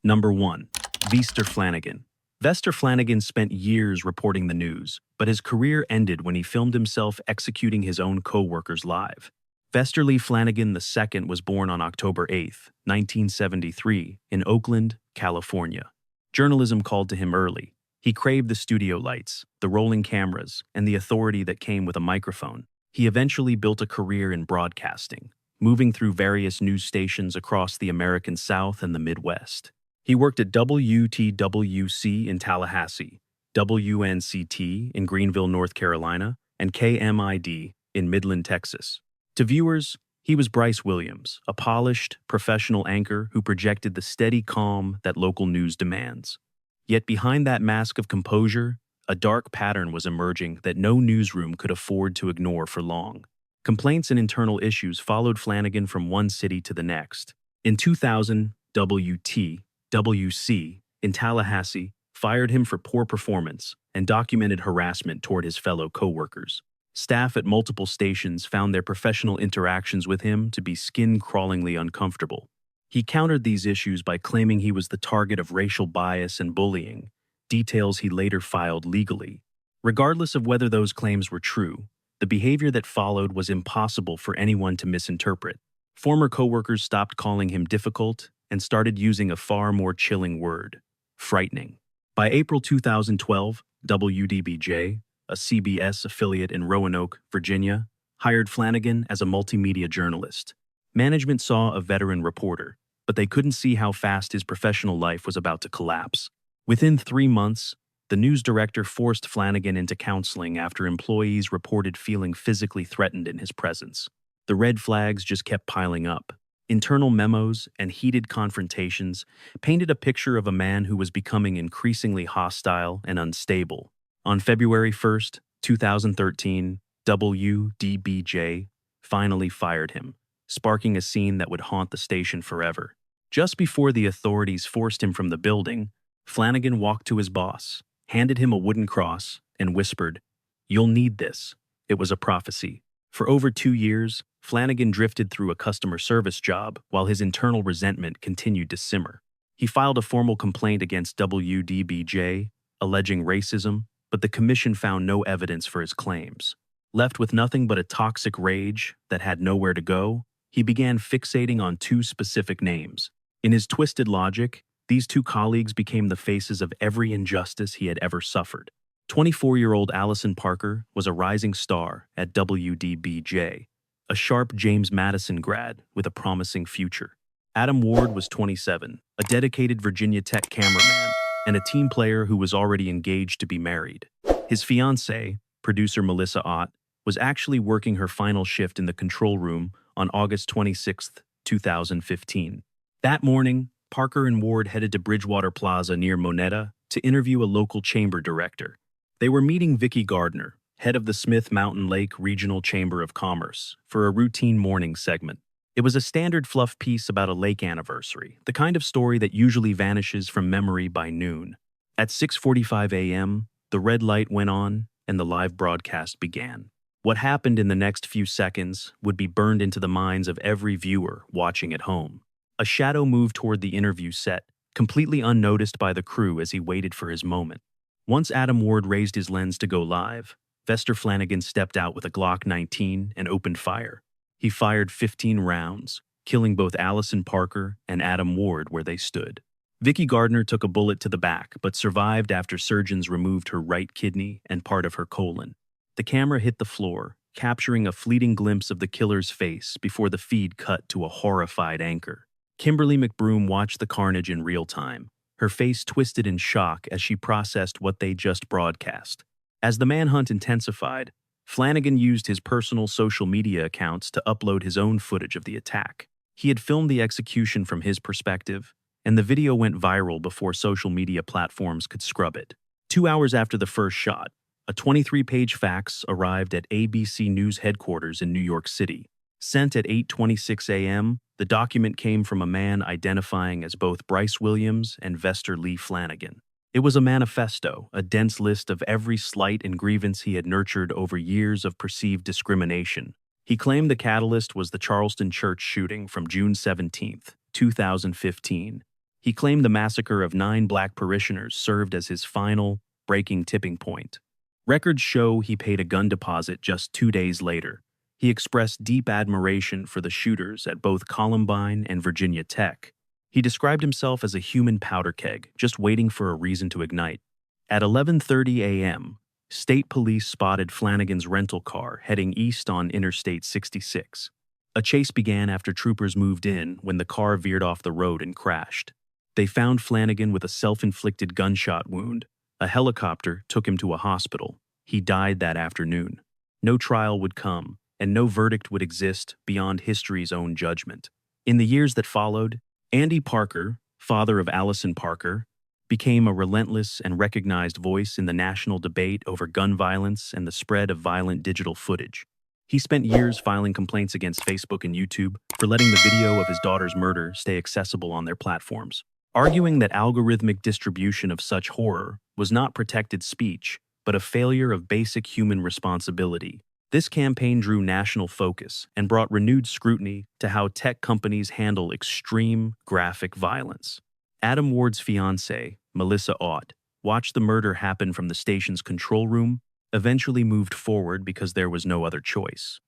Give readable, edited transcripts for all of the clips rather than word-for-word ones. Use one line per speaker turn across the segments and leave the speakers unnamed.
Number 1. Vester Flanagan. Vester Flanagan spent years reporting the news, but his career ended when he filmed himself executing his own coworkers live. Vester Lee Flanagan II was born on October 8, 1973, in Oakland, California. Journalism called to him early. He craved the studio lights, the rolling cameras, and the authority that came with a microphone. He eventually built a career in broadcasting, moving through various news stations across the American South and the Midwest. He worked at WTWC in Tallahassee, WNCT in Greenville, North Carolina, and KMID in Midland, Texas. To viewers, he was Bryce Williams, a polished, professional anchor who projected the steady calm that local news demands. Yet behind that mask of composure, a dark pattern was emerging that no newsroom could afford to ignore for long. Complaints and internal issues followed Flanagan from one city to the next. In 2000, WTWC in Tallahassee fired him for poor performance and documented harassment toward his fellow coworkers. Staff at multiple stations found their professional interactions with him to be skin-crawlingly uncomfortable. He countered these issues by claiming he was the target of racial bias and bullying, details he later filed legally. Regardless of whether those claims were true, the behavior that followed was impossible for anyone to misinterpret. Former coworkers stopped calling him difficult and started using a far more chilling word: frightening. By April 2012, WDBJ, a CBS affiliate in Roanoke, Virginia, hired Flanagan as a multimedia journalist. Management saw a veteran reporter, but they couldn't see how fast his professional life was about to collapse. Within 3 months, the news director forced Flanagan into counseling after employees reported feeling physically threatened in his presence. The red flags just kept piling up. Internal memos and heated confrontations painted a picture of a man who was becoming increasingly hostile and unstable. On February 1, 2013, WDBJ finally fired him, sparking a scene that would haunt the station forever. Just before the authorities forced him from the building, Flanagan walked to his boss, handed him a wooden cross, and whispered, "You'll need this." It was a prophecy. For over 2 years, Flanagan drifted through a customer service job while his internal resentment continued to simmer. He filed a formal complaint against WDBJ, alleging racism, but the commission found no evidence for his claims. Left with nothing but a toxic rage that had nowhere to go, he began fixating on 2 specific names. In his twisted logic, these 2 colleagues became the faces of every injustice he had ever suffered. 24-year-old Allison Parker was a rising star at WDBJ, a sharp James Madison grad with a promising future. Adam Ward was 27, a dedicated Virginia Tech cameraman, and a team player who was already engaged to be married. His fiancée, producer Melissa Ott, was actually working her final shift in the control room on August 26, 2015. That morning, Parker and Ward headed to Bridgewater Plaza near Moneta to interview a local chamber director. They were meeting Vicki Gardner, head of the Smith Mountain Lake Regional Chamber of Commerce, for a routine morning segment. It was a standard fluff piece about a lake anniversary, the kind of story that usually vanishes from memory by noon. At 6:45 a.m., the red light went on and the live broadcast began. What happened in the next few seconds would be burned into the minds of every viewer watching at home. A shadow moved toward the interview set, completely unnoticed by the crew as he waited for his moment. Once Adam Ward raised his lens to go live, Vester Flanagan stepped out with a Glock 19 and opened fire. He fired 15 rounds, killing both Allison Parker and Adam Ward where they stood. Vicki Gardner took a bullet to the back, but survived after surgeons removed her right kidney and part of her colon. The camera hit the floor, capturing a fleeting glimpse of the killer's face before the feed cut to a horrified anchor. Kimberly McBroom watched the carnage in real time, her face twisted in shock as she processed what they just broadcast. As the manhunt intensified, Flanagan used his personal social media accounts to upload his own footage of the attack. He had filmed the execution from his perspective, and the video went viral before social media platforms could scrub it. 2 hours after the first shot, a 23-page fax arrived at ABC News headquarters in New York City. Sent at 8:26 a.m., the document came from a man identifying as both Bryce Williams and Vester Lee Flanagan. It was a manifesto, a dense list of every slight and grievance he had nurtured over years of perceived discrimination. He claimed the catalyst was the Charleston church shooting from June 17, 2015. He claimed the massacre of 9 black parishioners served as his final, breaking tipping point. Records show he paid a gun deposit just 2 days later. He expressed deep admiration for the shooters at both Columbine and Virginia Tech. He described himself as a human powder keg, just waiting for a reason to ignite. At 11:30 a.m., state police spotted Flanagan's rental car heading east on Interstate 66. A chase began after troopers moved in when the car veered off the road and crashed. They found Flanagan with a self-inflicted gunshot wound. A helicopter took him to a hospital. He died that afternoon. No trial would come, and no verdict would exist beyond history's own judgment. In the years that followed, Andy Parker, father of Allison Parker, became a relentless and recognized voice in the national debate over gun violence and the spread of violent digital footage. He spent years filing complaints against Facebook and YouTube for letting the video of his daughter's murder stay accessible on their platforms, arguing that algorithmic distribution of such horror was not protected speech, but a failure of basic human responsibility. This campaign drew national focus and brought renewed scrutiny to how tech companies handle extreme, graphic violence. Adam Ward's fiancée, Melissa Ott, watched the murder happen from the station's control room, eventually moved forward because there was no other choice.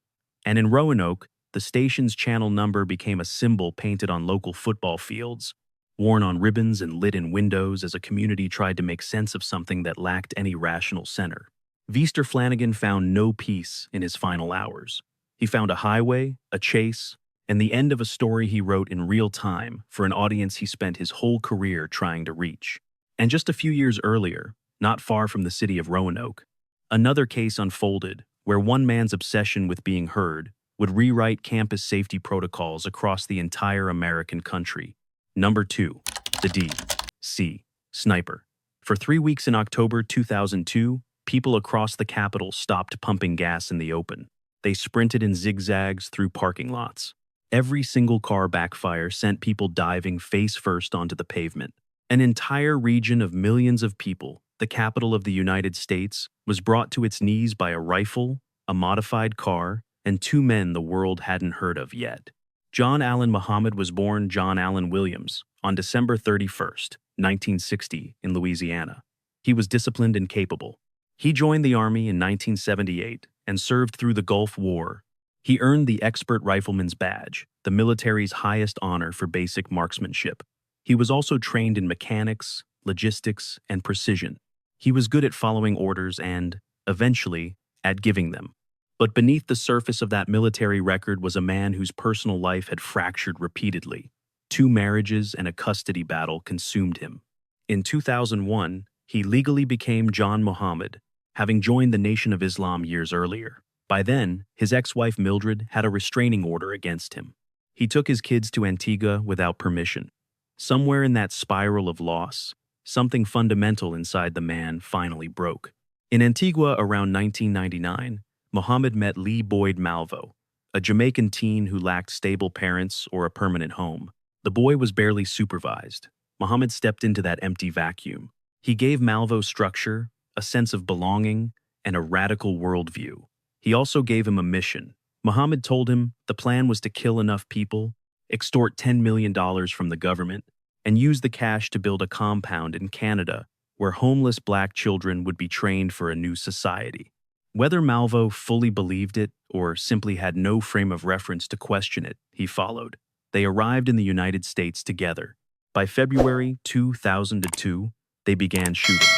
And in Roanoke, the station's channel number became a symbol painted on local football fields, worn on ribbons and lit in windows as a community tried to make sense of something that lacked any rational center. Vester Flanagan found no peace in his final hours. He found a highway, a chase, and the end of a story he wrote in real time for an audience he spent his whole career trying to reach. And just a few years earlier, not far from the city of Roanoke, another case unfolded where one man's obsession with being heard would rewrite campus safety protocols across the entire American country. Number 2. The D.C. Sniper. For 3 weeks in October 2002, people across the Capitol stopped pumping gas in the open. They sprinted in zigzags through parking lots. Every single car backfire sent people diving face first onto the pavement. An entire region of millions of people, the capital of the United States, was brought to its knees by a rifle, a modified car, and 2 men the world hadn't heard of yet. John Allen Muhammad was born John Allen Williams on December 31st, 1960, in Louisiana. He was disciplined and capable. He joined the Army in 1978 and served through the Gulf War. He earned the Expert Rifleman's Badge, the military's highest honor for basic marksmanship. He was also trained in mechanics, logistics, and precision. He was good at following orders and, eventually, at giving them. But beneath the surface of that military record was a man whose personal life had fractured repeatedly. 2 marriages and a custody battle consumed him. In 2001, he legally became John Muhammad, having joined the Nation of Islam years earlier. By then, his ex-wife Mildred had a restraining order against him. He took his kids to Antigua without permission. Somewhere in that spiral of loss, something fundamental inside the man finally broke. In Antigua around 1999, Muhammad met Lee Boyd Malvo, a Jamaican teen who lacked stable parents or a permanent home. The boy was barely supervised. Muhammad stepped into that empty vacuum. He gave Malvo structure, a sense of belonging, and a radical worldview. He also gave him a mission. Muhammad told him the plan was to kill enough people, extort $10 million from the government, and use the cash to build a compound in Canada where homeless black children would be trained for a new society. Whether Malvo fully believed it or simply had no frame of reference to question it, he followed. They arrived in the United States together. By February 2002, they began shooting.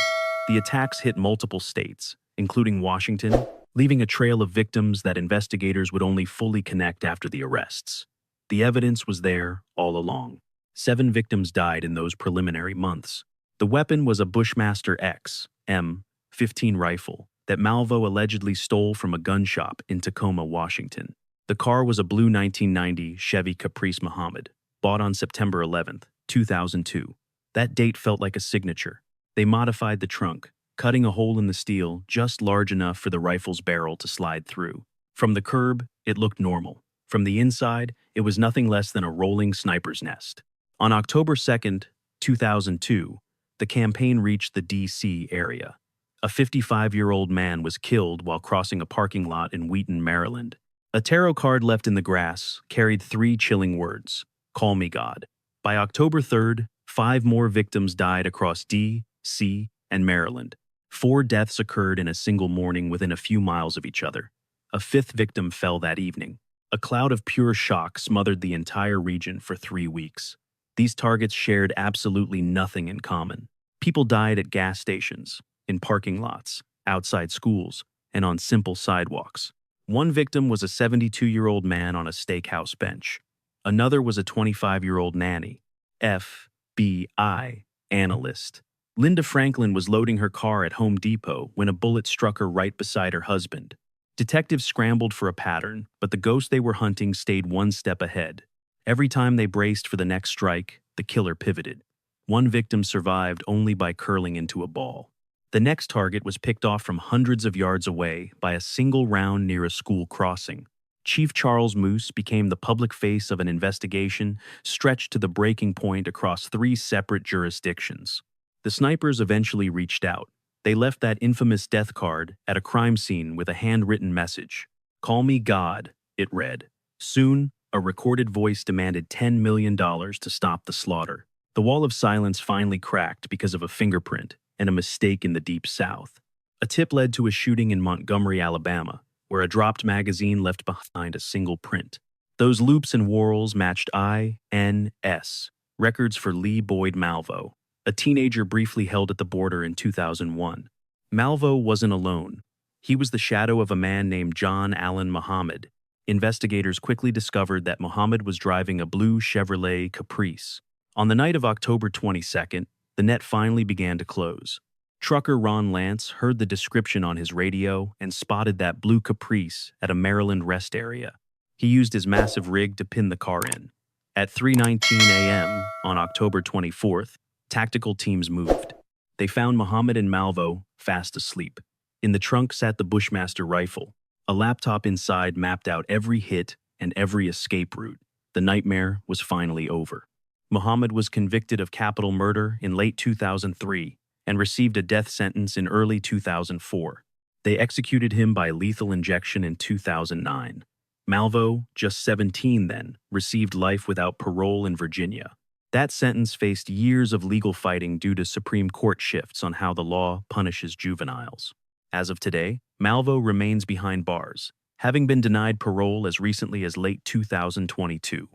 The attacks hit multiple states, including Washington, leaving a trail of victims that investigators would only fully connect after the arrests. The evidence was there all along. 7 victims died in those preliminary months. The weapon was a Bushmaster X M15 rifle that Malvo allegedly stole from a gun shop in Tacoma, Washington. The car was a blue 1990 Chevy Caprice Muhammad, bought on September 11, 2002. That date felt like a signature. They modified the trunk, cutting a hole in the steel just large enough for the rifle's barrel to slide through. From the curb, it looked normal. From the inside, it was nothing less than a rolling sniper's nest. On October 2, 2002, the campaign reached the D.C. area. A 55-year-old man was killed while crossing a parking lot in Wheaton, Maryland. A tarot card left in the grass carried 3 chilling words: "Call me God." By October 3rd, 5 more victims died across D.C., and Maryland. 4 deaths occurred in a single morning within a few miles of each other. A 5th victim fell that evening. A cloud of pure shock smothered the entire region for 3 weeks. These targets shared absolutely nothing in common. People died at gas stations, in parking lots, outside schools, and on simple sidewalks. One victim was a 72-year-old man on a steakhouse bench. Another was a 25-year-old nanny, FBI analyst. Linda Franklin was loading her car at Home Depot when a bullet struck her right beside her husband. Detectives scrambled for a pattern, but the ghost they were hunting stayed one step ahead. Every time they braced for the next strike, the killer pivoted. One victim survived only by curling into a ball. The next target was picked off from hundreds of yards away by a single round near a school crossing. Chief Charles Moose became the public face of an investigation stretched to the breaking point across 3 separate jurisdictions. The snipers eventually reached out. They left that infamous death card at a crime scene with a handwritten message. "Call me God," it read. Soon, a recorded voice demanded $10 million to stop the slaughter. The wall of silence finally cracked because of a fingerprint and a mistake in the Deep South. A tip led to a shooting in Montgomery, Alabama, where a dropped magazine left behind a single print. Those loops and whorls matched INS, records for Lee Boyd Malvo, a teenager briefly held at the border in 2001. Malvo wasn't alone. He was the shadow of a man named John Allen Muhammad. Investigators quickly discovered that Muhammad was driving a blue Chevrolet Caprice. On the night of October 22nd, the net finally began to close. Trucker Ron Lance heard the description on his radio and spotted that blue Caprice at a Maryland rest area. He used his massive rig to pin the car in. At 3:19 a.m. on October 24th, tactical teams moved. They found Muhammad and Malvo fast asleep. In the trunk sat the Bushmaster rifle. A laptop inside mapped out every hit and every escape route. The nightmare was finally over. Muhammad was convicted of capital murder in late 2003 and received a death sentence in early 2004. They executed him by lethal injection in 2009. Malvo, just 17 then, received life without parole in Virginia. That sentence faced years of legal fighting due to Supreme Court shifts on how the law punishes juveniles. As of today, Malvo remains behind bars, having been denied parole as recently as late 2022.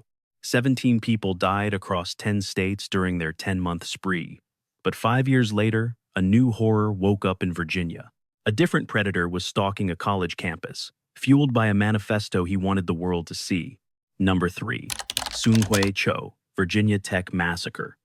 17 people died across 10 states during their 10-month spree. But 5 years later, a new horror woke up in Virginia. A different predator was stalking a college campus, fueled by a manifesto he wanted the world to see. Number 3. Seung-Hui Cho, Virginia Tech Massacre.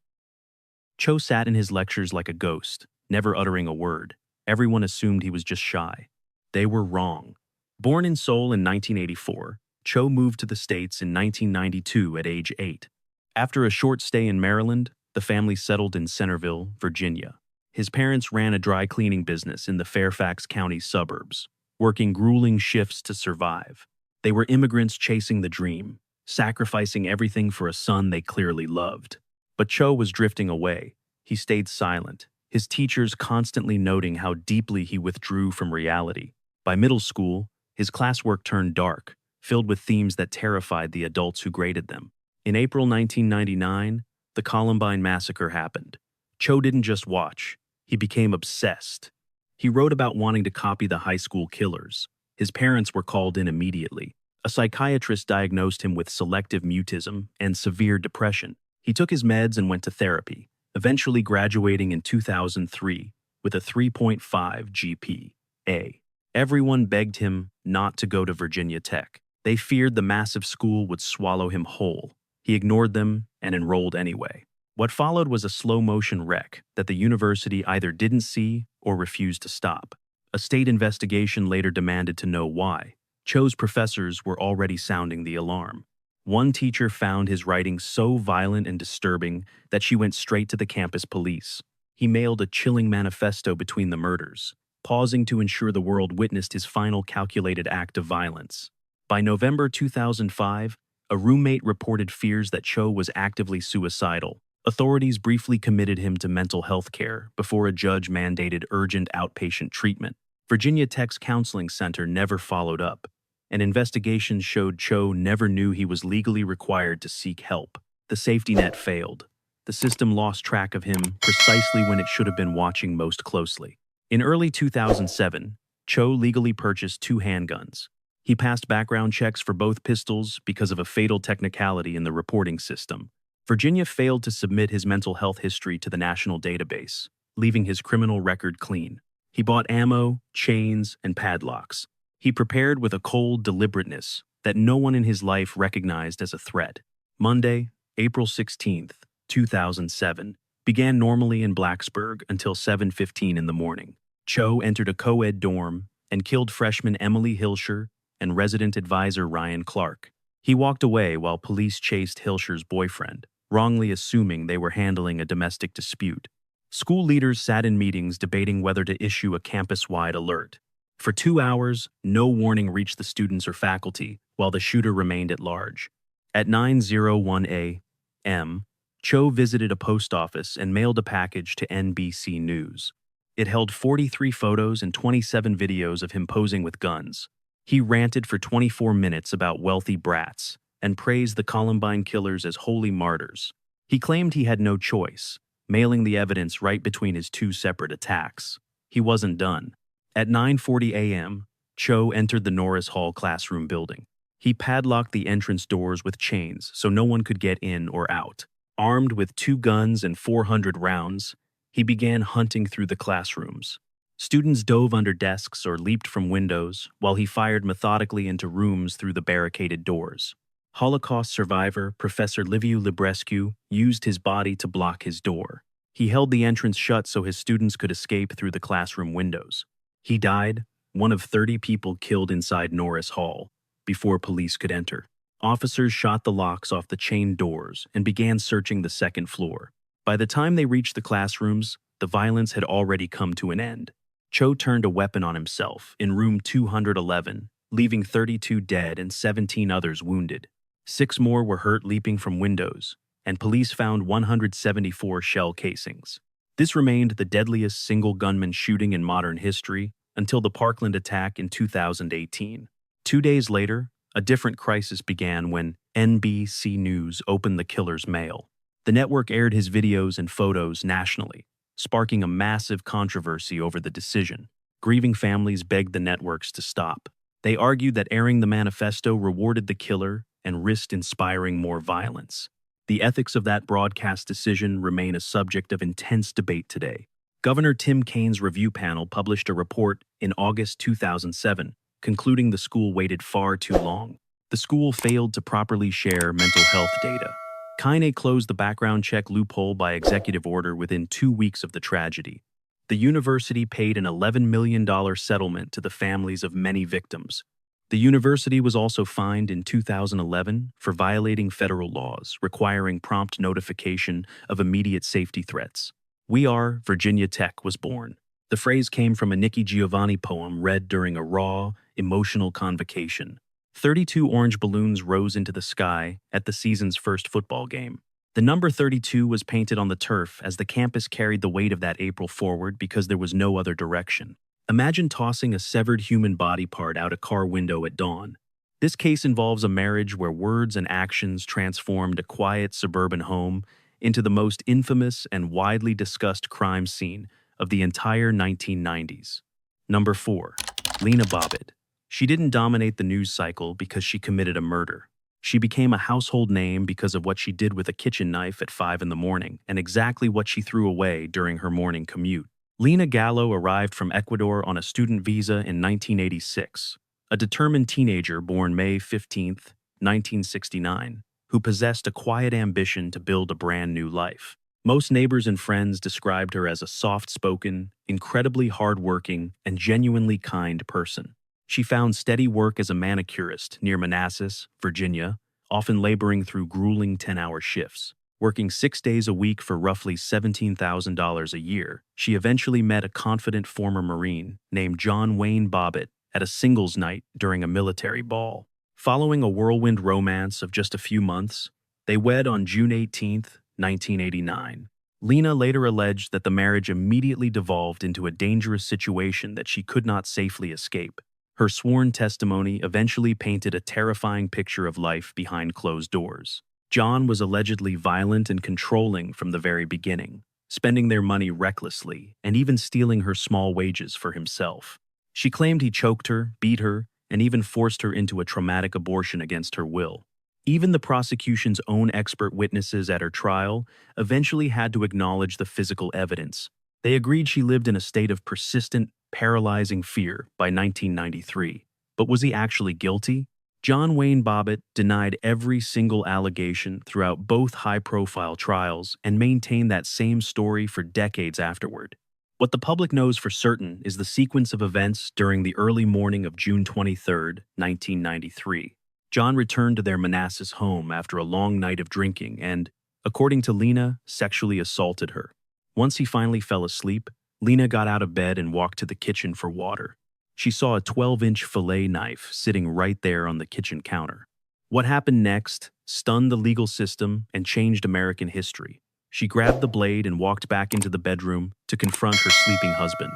Cho sat in his lectures like a ghost, never uttering a word. Everyone assumed he was just shy. They were wrong. Born in Seoul in 1984, Cho moved to the States in 1992 at age 8. After a short stay in Maryland, the family settled in Centerville, Virginia. His parents ran a dry cleaning business in the Fairfax County suburbs, working grueling shifts to survive. They were immigrants chasing the dream, sacrificing everything for a son they clearly loved. But Cho was drifting away. He stayed silent, his teachers constantly noting how deeply he withdrew from reality. By middle school, his classwork turned dark, filled with themes that terrified the adults who graded them. In April 1999, the Columbine massacre happened. Cho didn't just watch, he became obsessed. He wrote about wanting to copy the high school killers. His parents were called in immediately. A psychiatrist diagnosed him with selective mutism and severe depression. He took his meds and went to therapy, eventually graduating in 2003 with a 3.5 GPA. Everyone begged him not to go to Virginia Tech. They feared the massive school would swallow him whole. He ignored them and enrolled anyway. What followed was a slow-motion wreck that the university either didn't see or refused to stop. A state investigation later demanded to know why. Cho's professors were already sounding the alarm. One teacher found his writing so violent and disturbing that she went straight to the campus police. He mailed a chilling manifesto between the murders, pausing to ensure the world witnessed his final calculated act of violence. By November 2005, a roommate reported fears that Cho was actively suicidal. Authorities briefly committed him to mental health care before a judge mandated urgent outpatient treatment. Virginia Tech's counseling center never followed up, and investigations showed Cho never knew he was legally required to seek help. The safety net failed. the system lost track of him precisely when it should have been watching most closely. In early 2007, Cho legally purchased 2 handguns. He passed background checks for both pistols because of a fatal technicality in the reporting system. Virginia failed to submit his mental health history to the national database, leaving his criminal record clean. He bought ammo, chains, and padlocks. He prepared with a cold deliberateness that no one in his life recognized as a threat. Monday, April 16, 2007, began normally in Blacksburg until 7:15 in the morning. Cho entered a co-ed dorm and killed freshman Emily Hilscher and resident advisor Ryan Clark. He walked away while police chased Hilscher's boyfriend, wrongly assuming they were handling a domestic dispute. School leaders sat in meetings debating whether to issue a campus-wide alert. For 2 hours, no warning reached the students or faculty, while the shooter remained at large. At 9:01 a.m., Cho visited a post office and mailed a package to NBC News. It held 43 photos and 27 videos of him posing with guns. He ranted for 24 minutes about wealthy brats and praised the Columbine killers as holy martyrs. He claimed he had no choice, mailing the evidence right between his 2 separate attacks. He wasn't done. At 9:40 a.m., Cho entered the Norris Hall classroom building. He padlocked the entrance doors with chains so no one could get in or out. Armed with 2 guns and 400 rounds, he began hunting through the classrooms. Students dove under desks or leaped from windows, while he fired methodically into rooms through the barricaded doors. Holocaust survivor Professor Liviu Librescu used his body to block his door. He held the entrance shut so his students could escape through the classroom windows. He died, one of 30 people killed inside Norris Hall, before police could enter. Officers shot the locks off the chained doors and began searching the second floor. By the time they reached the classrooms, the violence had already come to an end. Cho turned a weapon on himself in room 211, leaving 32 dead and 17 others wounded. 6 more were hurt leaping from windows, and police found 174 shell casings. This remained the deadliest single-gunman shooting in modern history until the Parkland attack in 2018. 2 days later, a different crisis began when NBC News opened the killer's mail. The network aired his videos and photos nationally, sparking a massive controversy over the decision. Grieving families begged the networks to stop. They argued that airing the manifesto rewarded the killer and risked inspiring more violence. The ethics of that broadcast decision remain a subject of intense debate today. Governor Tim Kaine's review panel published a report in August 2007, concluding the school waited far too long. The school failed to properly share mental health data. Kaine closed the background check loophole by executive order within 2 weeks of the tragedy. The university paid an $11 million settlement to the families of many victims. The university was also fined in 2011 for violating federal laws requiring prompt notification of immediate safety threats. We Are Virginia Tech was born. The phrase came from a Nikki Giovanni poem read during a raw, emotional convocation. 32 orange balloons rose into the sky at the season's first football game. The number 32 was painted on the turf as the campus carried the weight of that April forward because there was no other direction. Imagine tossing a severed human body part out a car window at dawn. This case involves a marriage where words and actions transformed a quiet suburban home into the most infamous and widely discussed crime scene of the entire 1990s. Number 4. Lorena Bobbitt. She didn't dominate the news cycle because she committed a murder. She became a household name because of what she did with a kitchen knife at 5 in the morning and exactly what she threw away during her morning commute. Lena Gallo arrived from Ecuador on a student visa in 1986, a determined teenager born May 15, 1969, who possessed a quiet ambition to build a brand new life. Most neighbors and friends described her as a soft-spoken, incredibly hard-working, and genuinely kind person. She found steady work as a manicurist near Manassas, Virginia, often laboring through grueling 10-hour shifts. Working 6 days a week for roughly $17,000 a year, she eventually met a confident former Marine named John Wayne Bobbitt at a singles night during a military ball. Following a whirlwind romance of just a few months, they wed on June 18, 1989. Lena later alleged that the marriage immediately devolved into a dangerous situation that she could not safely escape. Her sworn testimony eventually painted a terrifying picture of life behind closed doors. John was allegedly violent and controlling from the very beginning, spending their money recklessly and even stealing her small wages for himself. She claimed he choked her, beat her, and even forced her into a traumatic abortion against her will. Even the prosecution's own expert witnesses at her trial eventually had to acknowledge the physical evidence. They agreed she lived in a state of persistent, paralyzing fear by 1993. But was he actually guilty? John Wayne Bobbitt denied every single allegation throughout both high-profile trials and maintained that same story for decades afterward. What the public knows for certain is the sequence of events during the early morning of June 23, 1993. John returned to their Manassas home after a long night of drinking and, according to Lena, sexually assaulted her. Once he finally fell asleep, Lena got out of bed and walked to the kitchen for water. She saw a 12-inch fillet knife sitting right there on the kitchen counter. What happened next stunned the legal system and changed American history. She grabbed the blade and walked back into the bedroom to confront her sleeping husband.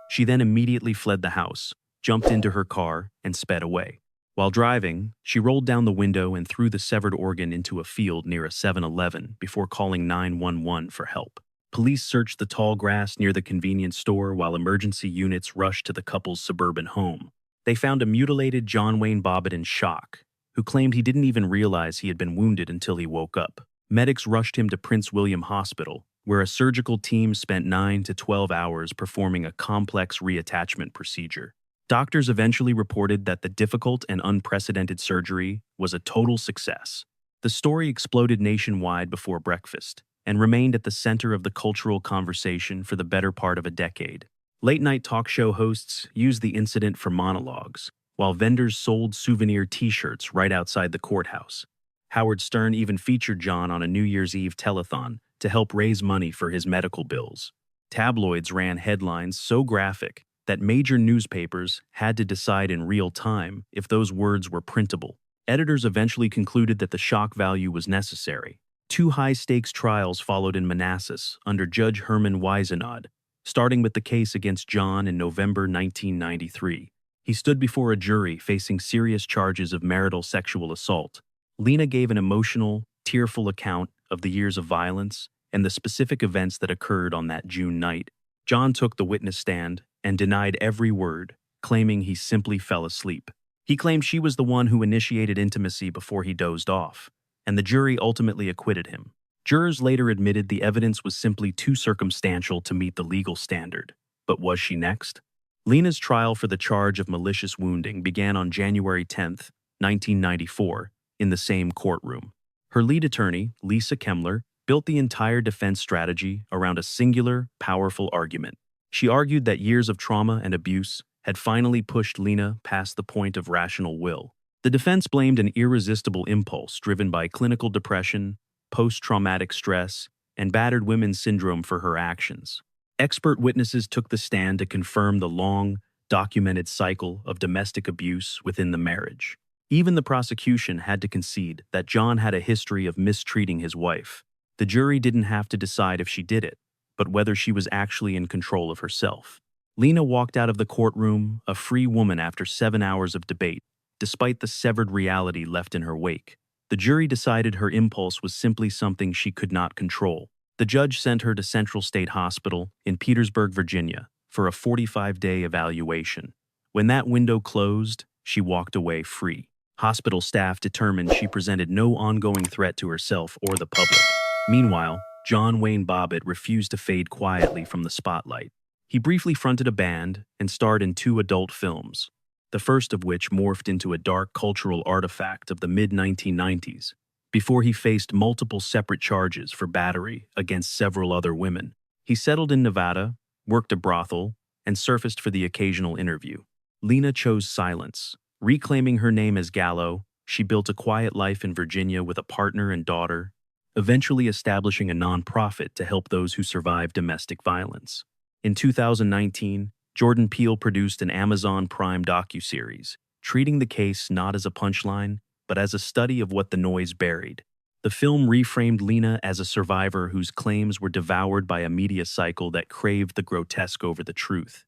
She then immediately fled the house, jumped into her car, and sped away. While driving, she rolled down the window and threw the severed organ into a field near a 7-Eleven before calling 911 for help. Police searched the tall grass near the convenience store while emergency units rushed to the couple's suburban home. They found a mutilated John Wayne Bobbitt in shock, who claimed he didn't even realize he had been wounded until he woke up. Medics rushed him to Prince William Hospital, where a surgical team spent 9 to 12 hours performing a complex reattachment procedure. Doctors eventually reported that the difficult and unprecedented surgery was a total success. The story exploded nationwide before breakfast and remained at the center of the cultural conversation for the better part of a decade. Late-night talk show hosts used the incident for monologues, while vendors sold souvenir T-shirts right outside the courthouse. Howard Stern even featured John on a New Year's Eve telethon to help raise money for his medical bills. Tabloids ran headlines so graphic that major newspapers had to decide in real time if those words were printable. Editors eventually concluded that the shock value was necessary. 2 high-stakes trials followed in Manassas under Judge Herman Weisenod, starting with the case against John in November 1993. He stood before a jury facing serious charges of marital sexual assault. Lena gave an emotional, tearful account of the years of violence and the specific events that occurred on that June night. John took the witness stand and denied every word, claiming he simply fell asleep. He claimed she was the one who initiated intimacy before he dozed off, and the jury ultimately acquitted him. Jurors later admitted the evidence was simply too circumstantial to meet the legal standard. But was she next? Lena's trial for the charge of malicious wounding began on January 10, 1994, in the same courtroom. Her lead attorney, Lisa Kemmler, built the entire defense strategy around a singular, powerful argument. She argued that years of trauma and abuse had finally pushed Lena past the point of rational will. The defense blamed an irresistible impulse driven by clinical depression, post-traumatic stress, and battered women's syndrome for her actions. Expert witnesses took the stand to confirm the long, documented cycle of domestic abuse within the marriage. Even the prosecution had to concede that John had a history of mistreating his wife. The jury didn't have to decide if she did it, but whether she was actually in control of herself. Lena walked out of the courtroom a free woman after 7 hours of debate, despite the severed reality left in her wake. The jury decided her impulse was simply something she could not control. The judge sent her to Central State Hospital in Petersburg, Virginia, for a 45-day evaluation. When that window closed, she walked away free. Hospital staff determined she presented no ongoing threat to herself or the public. Meanwhile, John Wayne Bobbitt refused to fade quietly from the spotlight. He briefly fronted a band and starred in 2 adult films, the first of which morphed into a dark cultural artifact of the mid-1990s, before he faced multiple separate charges for battery against several other women. He settled in Nevada, worked a brothel, and surfaced for the occasional interview. Lena chose silence. Reclaiming her name as Gallo, she built a quiet life in Virginia with a partner and daughter, eventually establishing a nonprofit to help those who survive domestic violence. In 2019, Jordan Peele produced an Amazon Prime docuseries, treating the case not as a punchline, but as a study of what the noise buried. The film reframed Lena as a survivor whose claims were devoured by a media cycle that craved the grotesque over the truth.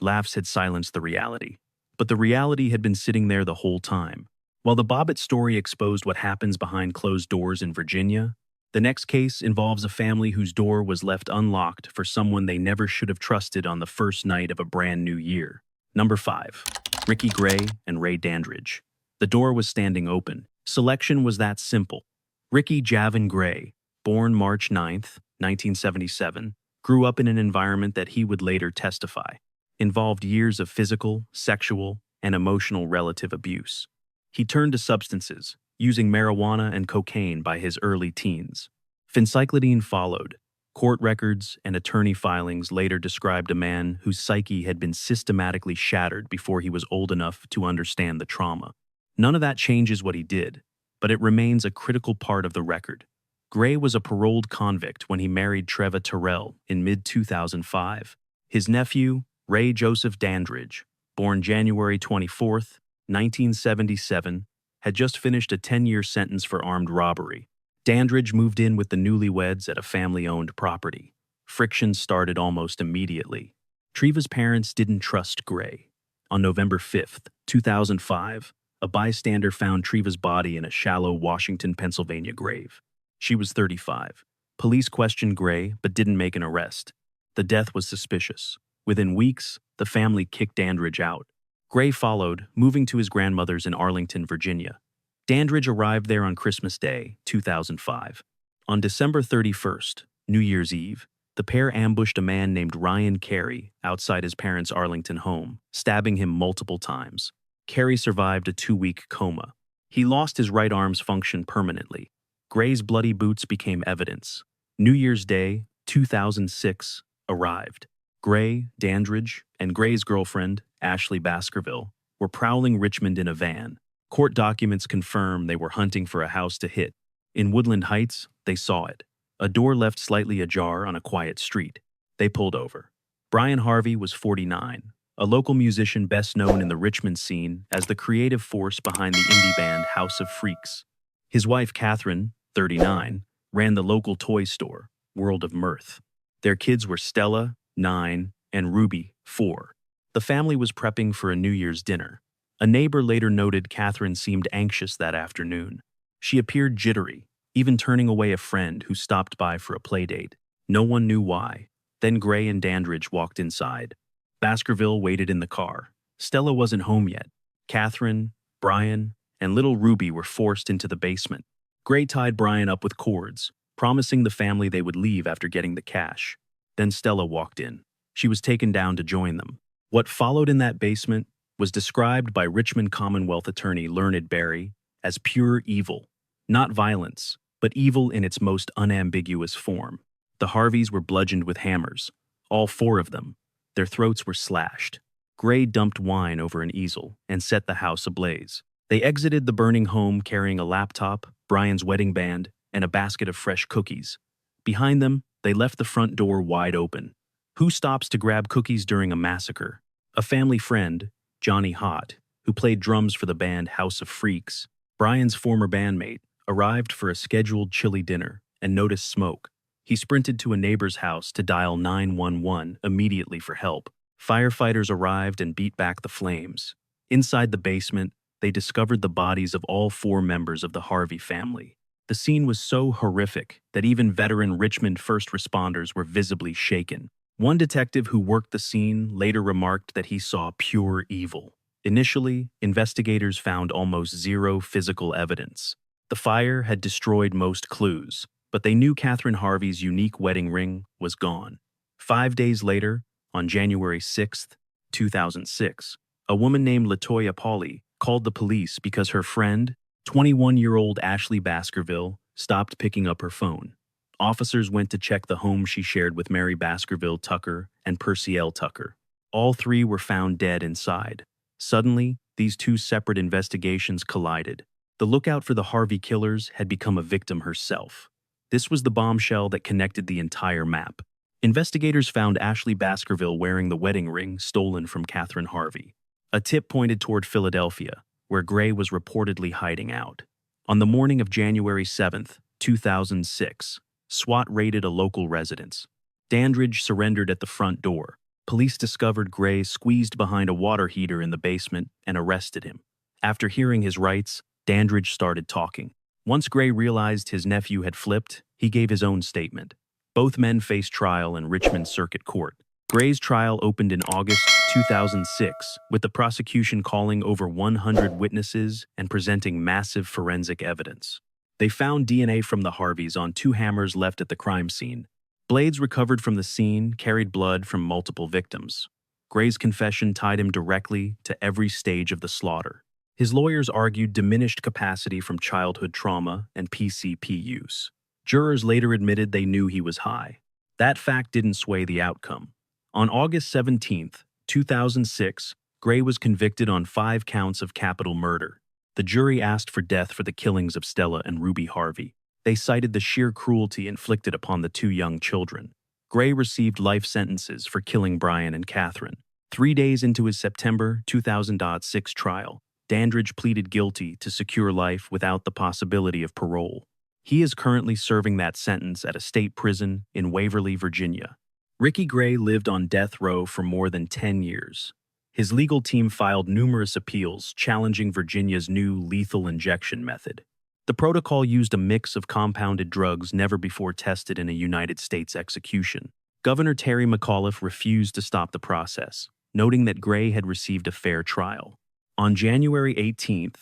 Laughs had silenced the reality, but the reality had been sitting there the whole time. While the Bobbitt story exposed what happens behind closed doors in Virginia, the next case involves a family whose door was left unlocked for someone they never should have trusted on the first night of a brand new year. Number 5. Ricky Gray and Ray Dandridge. The door was standing open. Selection was that simple. Ricky Javin Gray, born March 9th, 1977, grew up in an environment that he would later testify involved years of physical, sexual, and emotional relative abuse. He turned to substances, using marijuana and cocaine by his early teens. Phencyclidine followed. Court records and attorney filings later described a man whose psyche had been systematically shattered before he was old enough to understand the trauma. None of that changes what he did, but it remains a critical part of the record. Gray was a paroled convict when he married Treva Terrell in mid-2005. His nephew, Ray Joseph Dandridge, born January 24, 1977, had just finished a 10-year sentence for armed robbery. Dandridge moved in with the newlyweds at a family-owned property. Friction started almost immediately. Treva's parents didn't trust Gray. On November 5, 2005, a bystander found Treva's body in a shallow Washington, Pennsylvania grave. She was 35. Police questioned Gray but didn't make an arrest. The death was suspicious. Within weeks, the family kicked Dandridge out. Gray followed, moving to his grandmother's in Arlington, Virginia. Dandridge arrived there on Christmas Day, 2005. On December 31st, New Year's Eve, the pair ambushed a man named Ryan Carey outside his parents' Arlington home, stabbing him multiple times. Carey survived a 2-week coma. He lost his right arm's function permanently. Gray's bloody boots became evidence. New Year's Day, 2006, arrived. Gray, Dandridge, and Gray's girlfriend, Ashley Baskerville, were prowling Richmond in a van. Court documents confirm they were hunting for a house to hit. In Woodland Heights, they saw it. A door left slightly ajar on a quiet street. They pulled over. Brian Harvey was 49, a local musician best known in the Richmond scene as the creative force behind the indie band House of Freaks. His wife, Catherine, 39, ran the local toy store, World of Mirth. Their kids were Stella, 9, and Ruby, 4. The family was prepping for a New Year's dinner. A neighbor later noted Catherine seemed anxious that afternoon. She appeared jittery, even turning away a friend who stopped by for a playdate. No one knew why. Then Gray and Dandridge walked inside. Baskerville waited in the car. Stella wasn't home yet. Catherine, Brian, and little Ruby were forced into the basement. Gray tied Brian up with cords, promising the family they would leave after getting the cash. Then Stella walked in. She was taken down to join them. What followed in that basement was described by Richmond Commonwealth attorney Learned Berry as pure evil. Not violence, but evil in its most unambiguous form. The Harveys were bludgeoned with hammers, all 4 of them. Their throats were slashed. Gray dumped wine over an easel and set the house ablaze. They exited the burning home carrying a laptop, Brian's wedding band, and a basket of fresh cookies. Behind them, they left the front door wide open. Who stops to grab cookies during a massacre? A family friend, Johnny Hott, who played drums for the band House of Freaks, Brian's former bandmate, arrived for a scheduled chili dinner and noticed smoke. He sprinted to a neighbor's house to dial 911 immediately for help. Firefighters arrived and beat back the flames. Inside the basement, they discovered the bodies of all 4 members of the Harvey family. The scene was so horrific that even veteran Richmond first responders were visibly shaken. One detective who worked the scene later remarked that he saw pure evil. Initially, investigators found almost 0 physical evidence. The fire had destroyed most clues, but they knew Catherine Harvey's unique wedding ring was gone. 5 days later, on January 6, 2006, a woman named LaToya Pauley called the police because her friend, 21-year-old Ashley Baskerville, stopped picking up her phone. Officers went to check the home she shared with Mary Baskerville Tucker and Percy L. Tucker. All 3 were found dead inside. Suddenly, these 2 separate investigations collided. The lookout for the Harvey killers had become a victim herself. This was the bombshell that connected the entire map. Investigators found Ashley Baskerville wearing the wedding ring stolen from Catherine Harvey. A tip pointed toward Philadelphia, where Gray was reportedly hiding out. On the morning of January 7, 2006, SWAT raided a local residence. Dandridge surrendered at the front door. Police discovered Gray squeezed behind a water heater in the basement and arrested him. After hearing his rights, Dandridge started talking. Once Gray realized his nephew had flipped, he gave his own statement. Both men faced trial in Richmond Circuit Court. Gray's trial opened in August 2006, with the prosecution calling over 100 witnesses and presenting massive forensic evidence. They found DNA from the Harveys on 2 hammers left at the crime scene. Blades recovered from the scene carried blood from multiple victims. Gray's confession tied him directly to every stage of the slaughter. His lawyers argued diminished capacity from childhood trauma and PCP use. Jurors later admitted they knew he was high. That fact didn't sway the outcome. On August 17, 2006, Gray was convicted on 5 counts of capital murder. The jury asked for death for the killings of Stella and Ruby Harvey. They cited the sheer cruelty inflicted upon the 2 young children. Gray received life sentences for killing Brian and Catherine. 3 days into his September 2006 trial, Dandridge pleaded guilty to secure life without the possibility of parole. He is currently serving that sentence at a state prison in Waverly, Virginia. Ricky Gray lived on death row for more than 10 years. His legal team filed numerous appeals challenging Virginia's new lethal injection method. The protocol used a mix of compounded drugs never before tested in a United States execution. Governor Terry McAuliffe refused to stop the process, noting that Gray had received a fair trial. On January 18,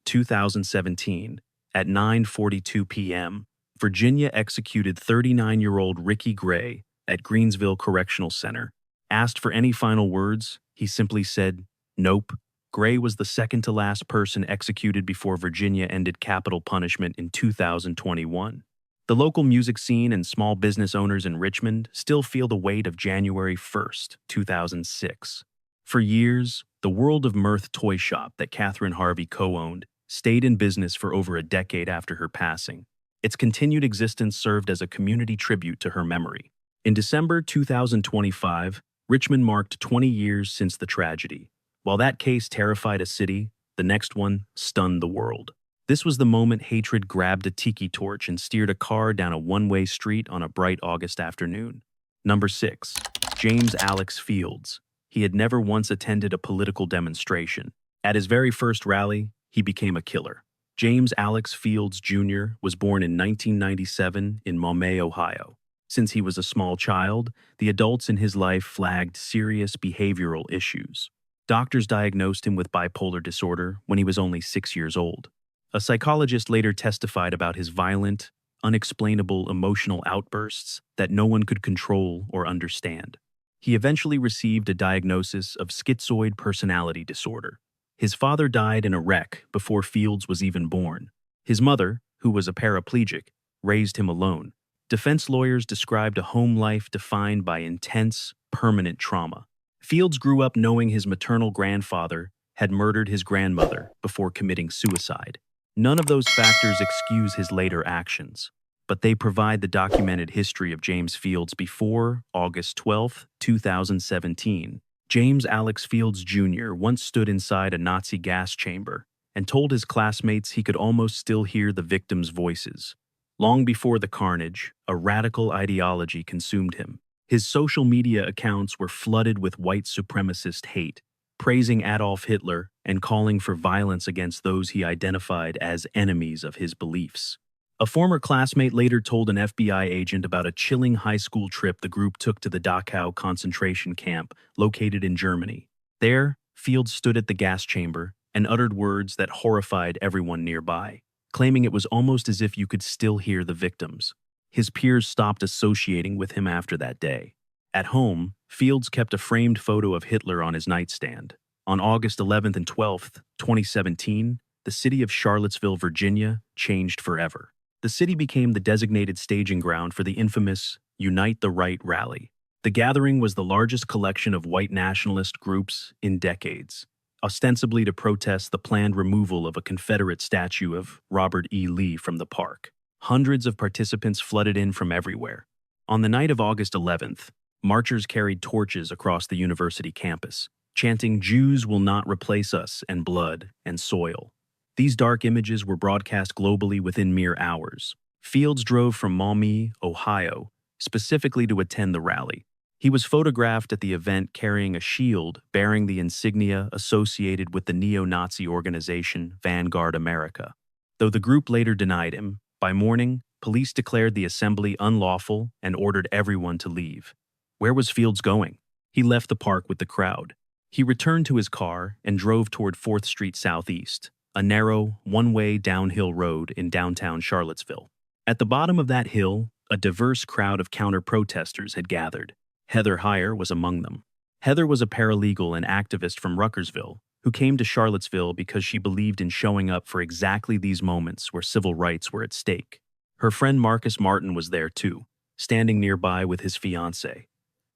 2017, at 9:42 p.m., Virginia executed 39-year-old Ricky Gray at Greensville Correctional Center. Asked for any final words, he simply said, "Nope." Gray was the second-to-last person executed before Virginia ended capital punishment in 2021. The local music scene and small business owners in Richmond still feel the weight of January 1st, 2006. For years, the World of Mirth toy shop that Catherine Harvey co-owned stayed in business for over a decade after her passing. Its continued existence served as a community tribute to her memory. In December 2025, Richmond marked 20 years since the tragedy. While that case terrified a city, the next one stunned the world. This was the moment hatred grabbed a tiki torch and steered a car down a one-way street on a bright August afternoon. Number 6. James Alex Fields. He had never once attended a political demonstration. At his very first rally, he became a killer. James Alex Fields Jr. was born in 1997 in Maumee, Ohio. Since he was a small child, the adults in his life flagged serious behavioral issues. Doctors diagnosed him with bipolar disorder when he was only 6 years old. A psychologist later testified about his violent, unexplainable emotional outbursts that no one could control or understand. He eventually received a diagnosis of schizoid personality disorder. His father died in a wreck before Fields was even born. His mother, who was a paraplegic, raised him alone. Defense lawyers described a home life defined by intense, permanent trauma. Fields grew up knowing his maternal grandfather had murdered his grandmother before committing suicide. None of those factors excuse his later actions, but they provide the documented history of James Fields before August 12, 2017. James Alex Fields Jr. once stood inside a Nazi gas chamber and told his classmates he could almost still hear the victims' voices. Long before the carnage, a radical ideology consumed him. His social media accounts were flooded with white supremacist hate, praising Adolf Hitler and calling for violence against those he identified as enemies of his beliefs. A former classmate later told an FBI agent about a chilling high school trip the group took to the Dachau concentration camp located in Germany. There, Fields stood at the gas chamber and uttered words that horrified everyone nearby, claiming it was almost as if you could still hear the victims. His peers stopped associating with him after that day. At home, Fields kept a framed photo of Hitler on his nightstand. On August 11th and 12th, 2017, the city of Charlottesville, Virginia, changed forever. The city became the designated staging ground for the infamous Unite the Right rally. The gathering was the largest collection of white nationalist groups in decades, ostensibly to protest the planned removal of a Confederate statue of Robert E. Lee from the park. Hundreds of participants flooded in from everywhere. On the night of August 11th, marchers carried torches across the university campus, chanting "Jews will not replace us," and "blood and soil." These dark images were broadcast globally within mere hours. Fields drove from Maumee, Ohio, specifically to attend the rally. He was photographed at the event carrying a shield bearing the insignia associated with the neo-Nazi organization Vanguard America. Though the group later denied him, by morning, police declared the assembly unlawful and ordered everyone to leave. Where was Fields going? He left the park with the crowd. He returned to his car and drove toward 4th Street Southeast, a narrow, one-way downhill road in downtown Charlottesville. At the bottom of that hill, a diverse crowd of counter-protesters had gathered. Heather Heyer was among them. Heather was a paralegal and activist from Ruckersville who came to Charlottesville because she believed in showing up for exactly these moments where civil rights were at stake. Her friend Marcus Martin was there too, standing nearby with his fiancée.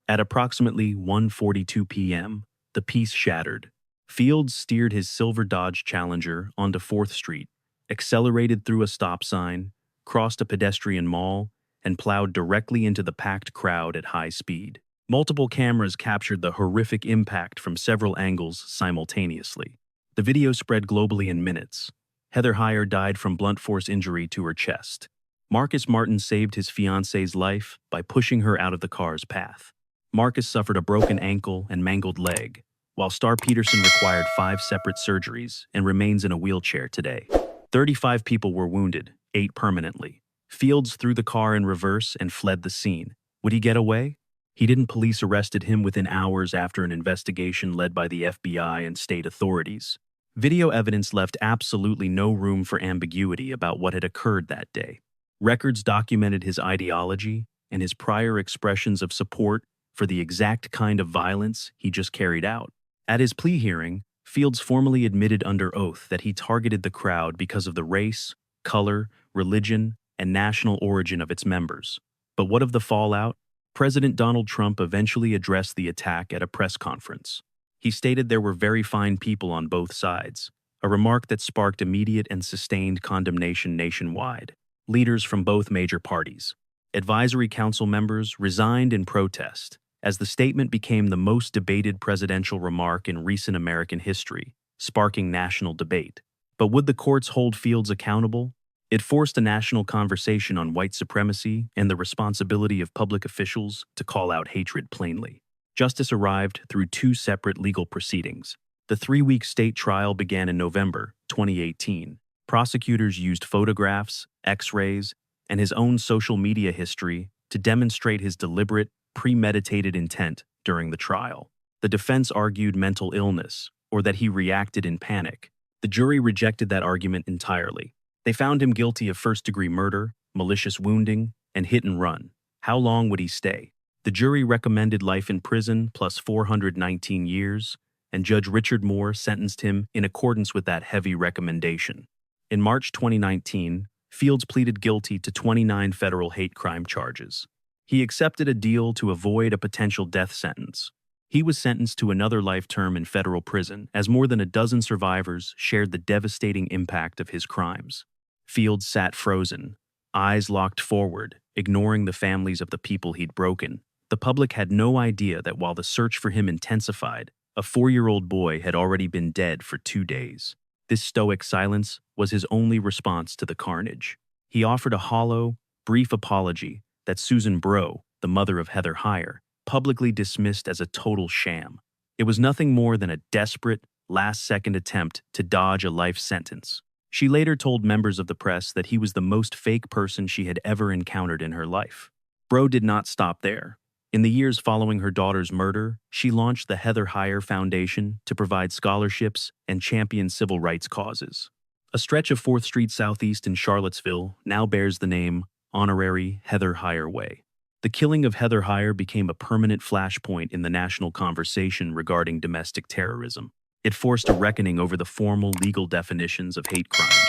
At approximately 1:42 p.m., the peace shattered. Fields steered his silver Dodge Challenger onto 4th Street, accelerated through a stop sign, crossed a pedestrian mall, and plowed directly into the packed crowd at high speed. Multiple cameras captured the horrific impact from several angles simultaneously. The video spread globally in minutes. Heather Heyer died from blunt force injury to her chest. Marcus Martin saved his fiancée's life by pushing her out of the car's path. Marcus suffered a broken ankle and mangled leg, while Star Peterson required 5 separate surgeries and remains in a wheelchair today. 35 people were wounded, 8 permanently. Fields threw the car in reverse and fled the scene. Would he get away? He didn't. Police arrested him within hours after an investigation led by the FBI and state authorities. Video evidence left absolutely no room for ambiguity about what had occurred that day. Records documented his ideology and his prior expressions of support for the exact kind of violence he just carried out. At his plea hearing, Fields formally admitted under oath that he targeted the crowd because of the race, color, religion, and national origin of its members. But what of the fallout? President Donald Trump eventually addressed the attack at a press conference. He stated there were very fine people on both sides, a remark that sparked immediate and sustained condemnation nationwide. Leaders from both major parties, advisory council members, resigned in protest, as the statement became the most debated presidential remark in recent American history, sparking national debate. But would the courts hold Fields accountable? It forced a national conversation on white supremacy and the responsibility of public officials to call out hatred plainly. Justice arrived through 2 separate legal proceedings. The 3-week state trial began in November 2018. Prosecutors used photographs, X-rays, and his own social media history to demonstrate his deliberate, premeditated intent during the trial. The defense argued mental illness, or that he reacted in panic. The jury rejected that argument entirely. They found him guilty of first-degree murder, malicious wounding, and hit and run. How long would he stay? The jury recommended life in prison plus 419 years, and Judge Richard Moore sentenced him in accordance with that heavy recommendation. In March 2019, Fields pleaded guilty to 29 federal hate crime charges. He accepted a deal to avoid a potential death sentence. He was sentenced to another life term in federal prison, as more than a dozen survivors shared the devastating impact of his crimes. Fields sat frozen, eyes locked forward, ignoring the families of the people he'd broken. The public had no idea that while the search for him intensified, a 4-year-old boy had already been dead for 2 days. This stoic silence was his only response to the carnage. He offered a hollow, brief apology that Susan Bro, the mother of Heather Heyer, publicly dismissed as a total sham. It was nothing more than a desperate, last-second attempt to dodge a life sentence. She later told members of the press that he was the most fake person she had ever encountered in her life. Bro did not stop there. In the years following her daughter's murder, she launched the Heather Heyer Foundation to provide scholarships and champion civil rights causes. A stretch of 4th Street Southeast in Charlottesville now bears the name Honorary Heather Heyer Way. The killing of Heather Heyer became a permanent flashpoint in the national conversation regarding domestic terrorism. It forced a reckoning over the formal legal definitions of hate crimes.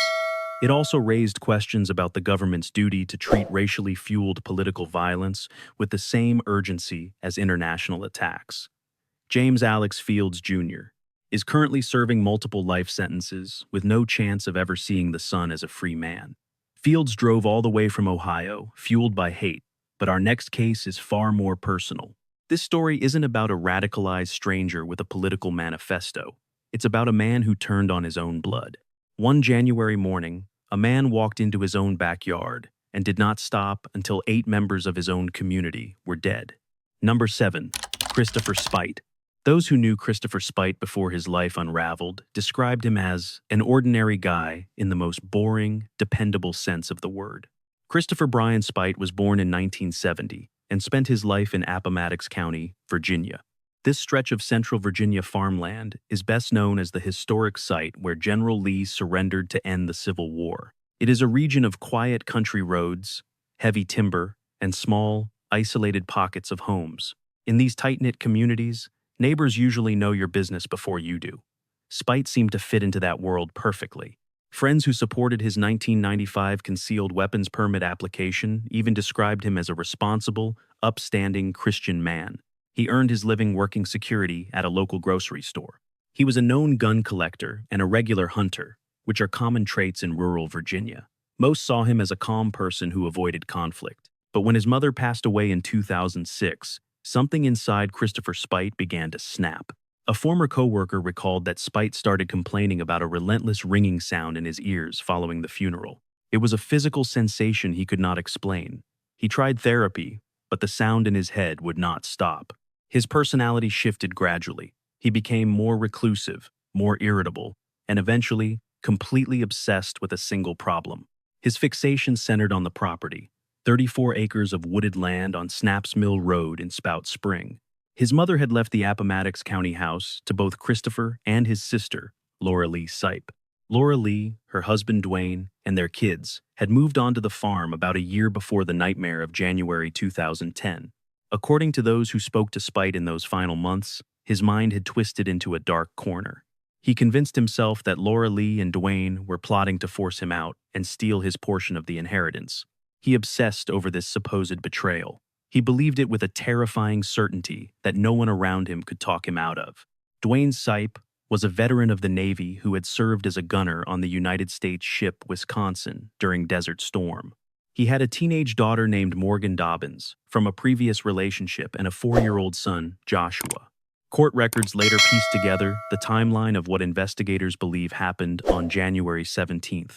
It also raised questions about the government's duty to treat racially fueled political violence with the same urgency as international attacks. James Alex Fields, Jr. is currently serving multiple life sentences with no chance of ever seeing the sun as a free man. Fields drove all the way from Ohio, fueled by hate, but our next case is far more personal. This story isn't about a radicalized stranger with a political manifesto. It's about a man who turned on his own blood. One January morning, a man walked into his own backyard and did not stop until 8 members of his own community were dead. Number 7. Christopher Speight. Those who knew Christopher Speight before his life unraveled described him as an ordinary guy in the most boring, dependable sense of the word. Christopher Brian Speight was born in 1970 and spent his life in Appomattox County, Virginia. This stretch of central Virginia farmland is best known as the historic site where General Lee surrendered to end the Civil War. It is a region of quiet country roads, heavy timber, and small, isolated pockets of homes. In these tight-knit communities, neighbors usually know your business before you do. Speight seemed to fit into that world perfectly. Friends who supported his 1995 concealed weapons permit application even described him as a responsible, upstanding Christian man. He earned his living working security at a local grocery store. He was a known gun collector and a regular hunter, which are common traits in rural Virginia. Most saw him as a calm person who avoided conflict. But when his mother passed away in 2006, something inside Christopher Speight began to snap. A former coworker recalled that Speight started complaining about a relentless ringing sound in his ears following the funeral. It was a physical sensation he could not explain. He tried therapy, but the sound in his head would not stop. His personality shifted gradually. He became more reclusive, more irritable, and eventually completely obsessed with a single problem. His fixation centered on the property, 34 acres of wooded land on Snaps Mill Road in Spout Spring. His mother had left the Appomattox County house to both Christopher and his sister, Laura Lee Sipe. Laura Lee, her husband Dwayne, and their kids had moved onto the farm about a year before the nightmare of January 2010. According to those who spoke to Speight in those final months, his mind had twisted into a dark corner. He convinced himself that Laura Lee and Dwayne were plotting to force him out and steal his portion of the inheritance. He obsessed over this supposed betrayal. He believed it with a terrifying certainty that no one around him could talk him out of. Dwayne Sipe was a veteran of the Navy who had served as a gunner on the United States ship Wisconsin during Desert Storm. He had a teenage daughter named Morgan Dobbins from a previous relationship and a 4-year-old son, Joshua. Court records later pieced together the timeline of what investigators believe happened on January 17,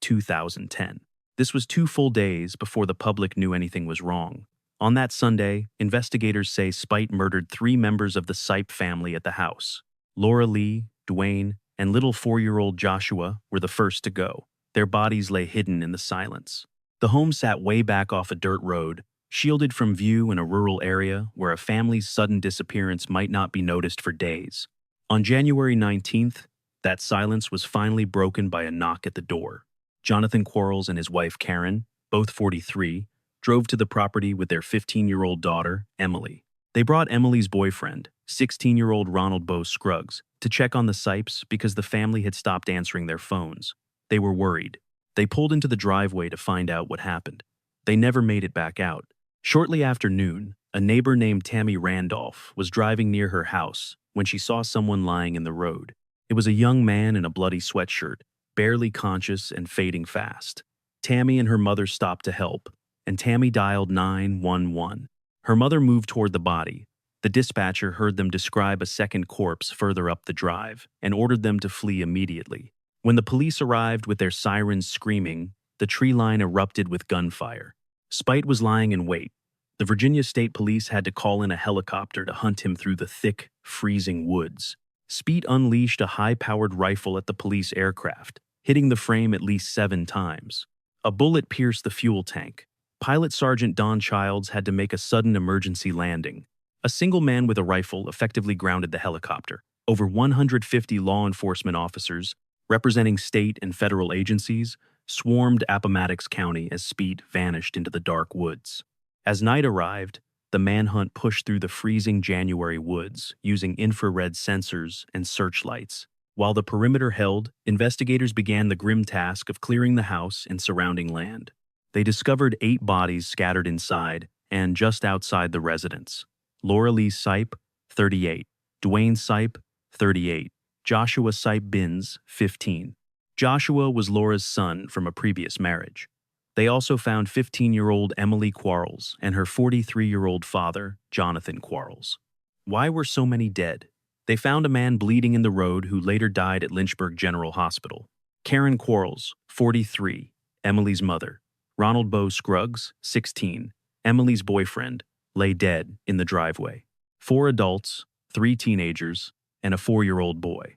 2010. This was 2 full days before the public knew anything was wrong. On that Sunday, investigators say Speight murdered 3 members of the Sipe family at the house. Laura Lee, Dwayne, and little 4-year-old Joshua were the first to go. Their bodies lay hidden in the silence. The home sat way back off a dirt road, shielded from view in a rural area where a family's sudden disappearance might not be noticed for days. On January 19th, that silence was finally broken by a knock at the door. Jonathan Quarles and his wife Karen, both 43, drove to the property with their 15-year-old daughter, Emily. They brought Emily's boyfriend, 16-year-old Ronald Bo Scruggs, to check on the Sipes because the family had stopped answering their phones. They were worried. They pulled into the driveway to find out what happened. They never made it back out. Shortly after noon, a neighbor named Tammy Randolph was driving near her house when she saw someone lying in the road. It was a young man in a bloody sweatshirt, barely conscious and fading fast. Tammy and her mother stopped to help, and Tammy dialed 911. Her mother moved toward the body. The dispatcher heard them describe a second corpse further up the drive and ordered them to flee immediately. When the police arrived with their sirens screaming, the tree line erupted with gunfire. Speight was lying in wait. The Virginia State Police had to call in a helicopter to hunt him through the thick, freezing woods. Speight unleashed a high-powered rifle at the police aircraft, hitting the frame at least 7 times. A bullet pierced the fuel tank. Pilot Sergeant Don Childs had to make a sudden emergency landing. A single man with a rifle effectively grounded the helicopter. Over 150 law enforcement officers, representing state and federal agencies, swarmed Appomattox County as Speight vanished into the dark woods. As night arrived, the manhunt pushed through the freezing January woods using infrared sensors and searchlights. While the perimeter held, investigators began the grim task of clearing the house and surrounding land. They discovered 8 bodies scattered inside and just outside the residence. Laura Lee Sipe, 38. Dwayne Sipe, 38. Joshua Sipe Binns, 15. Joshua was Laura's son from a previous marriage. They also found 15-year-old Emily Quarles and her 43-year-old father, Jonathan Quarles. Why were so many dead? They found a man bleeding in the road who later died at Lynchburg General Hospital. Karen Quarles, 43, Emily's mother. Ronald Bo Scruggs, 16, Emily's boyfriend. lay dead in the driveway. 4 adults, 3 teenagers, and a 4-year-old boy.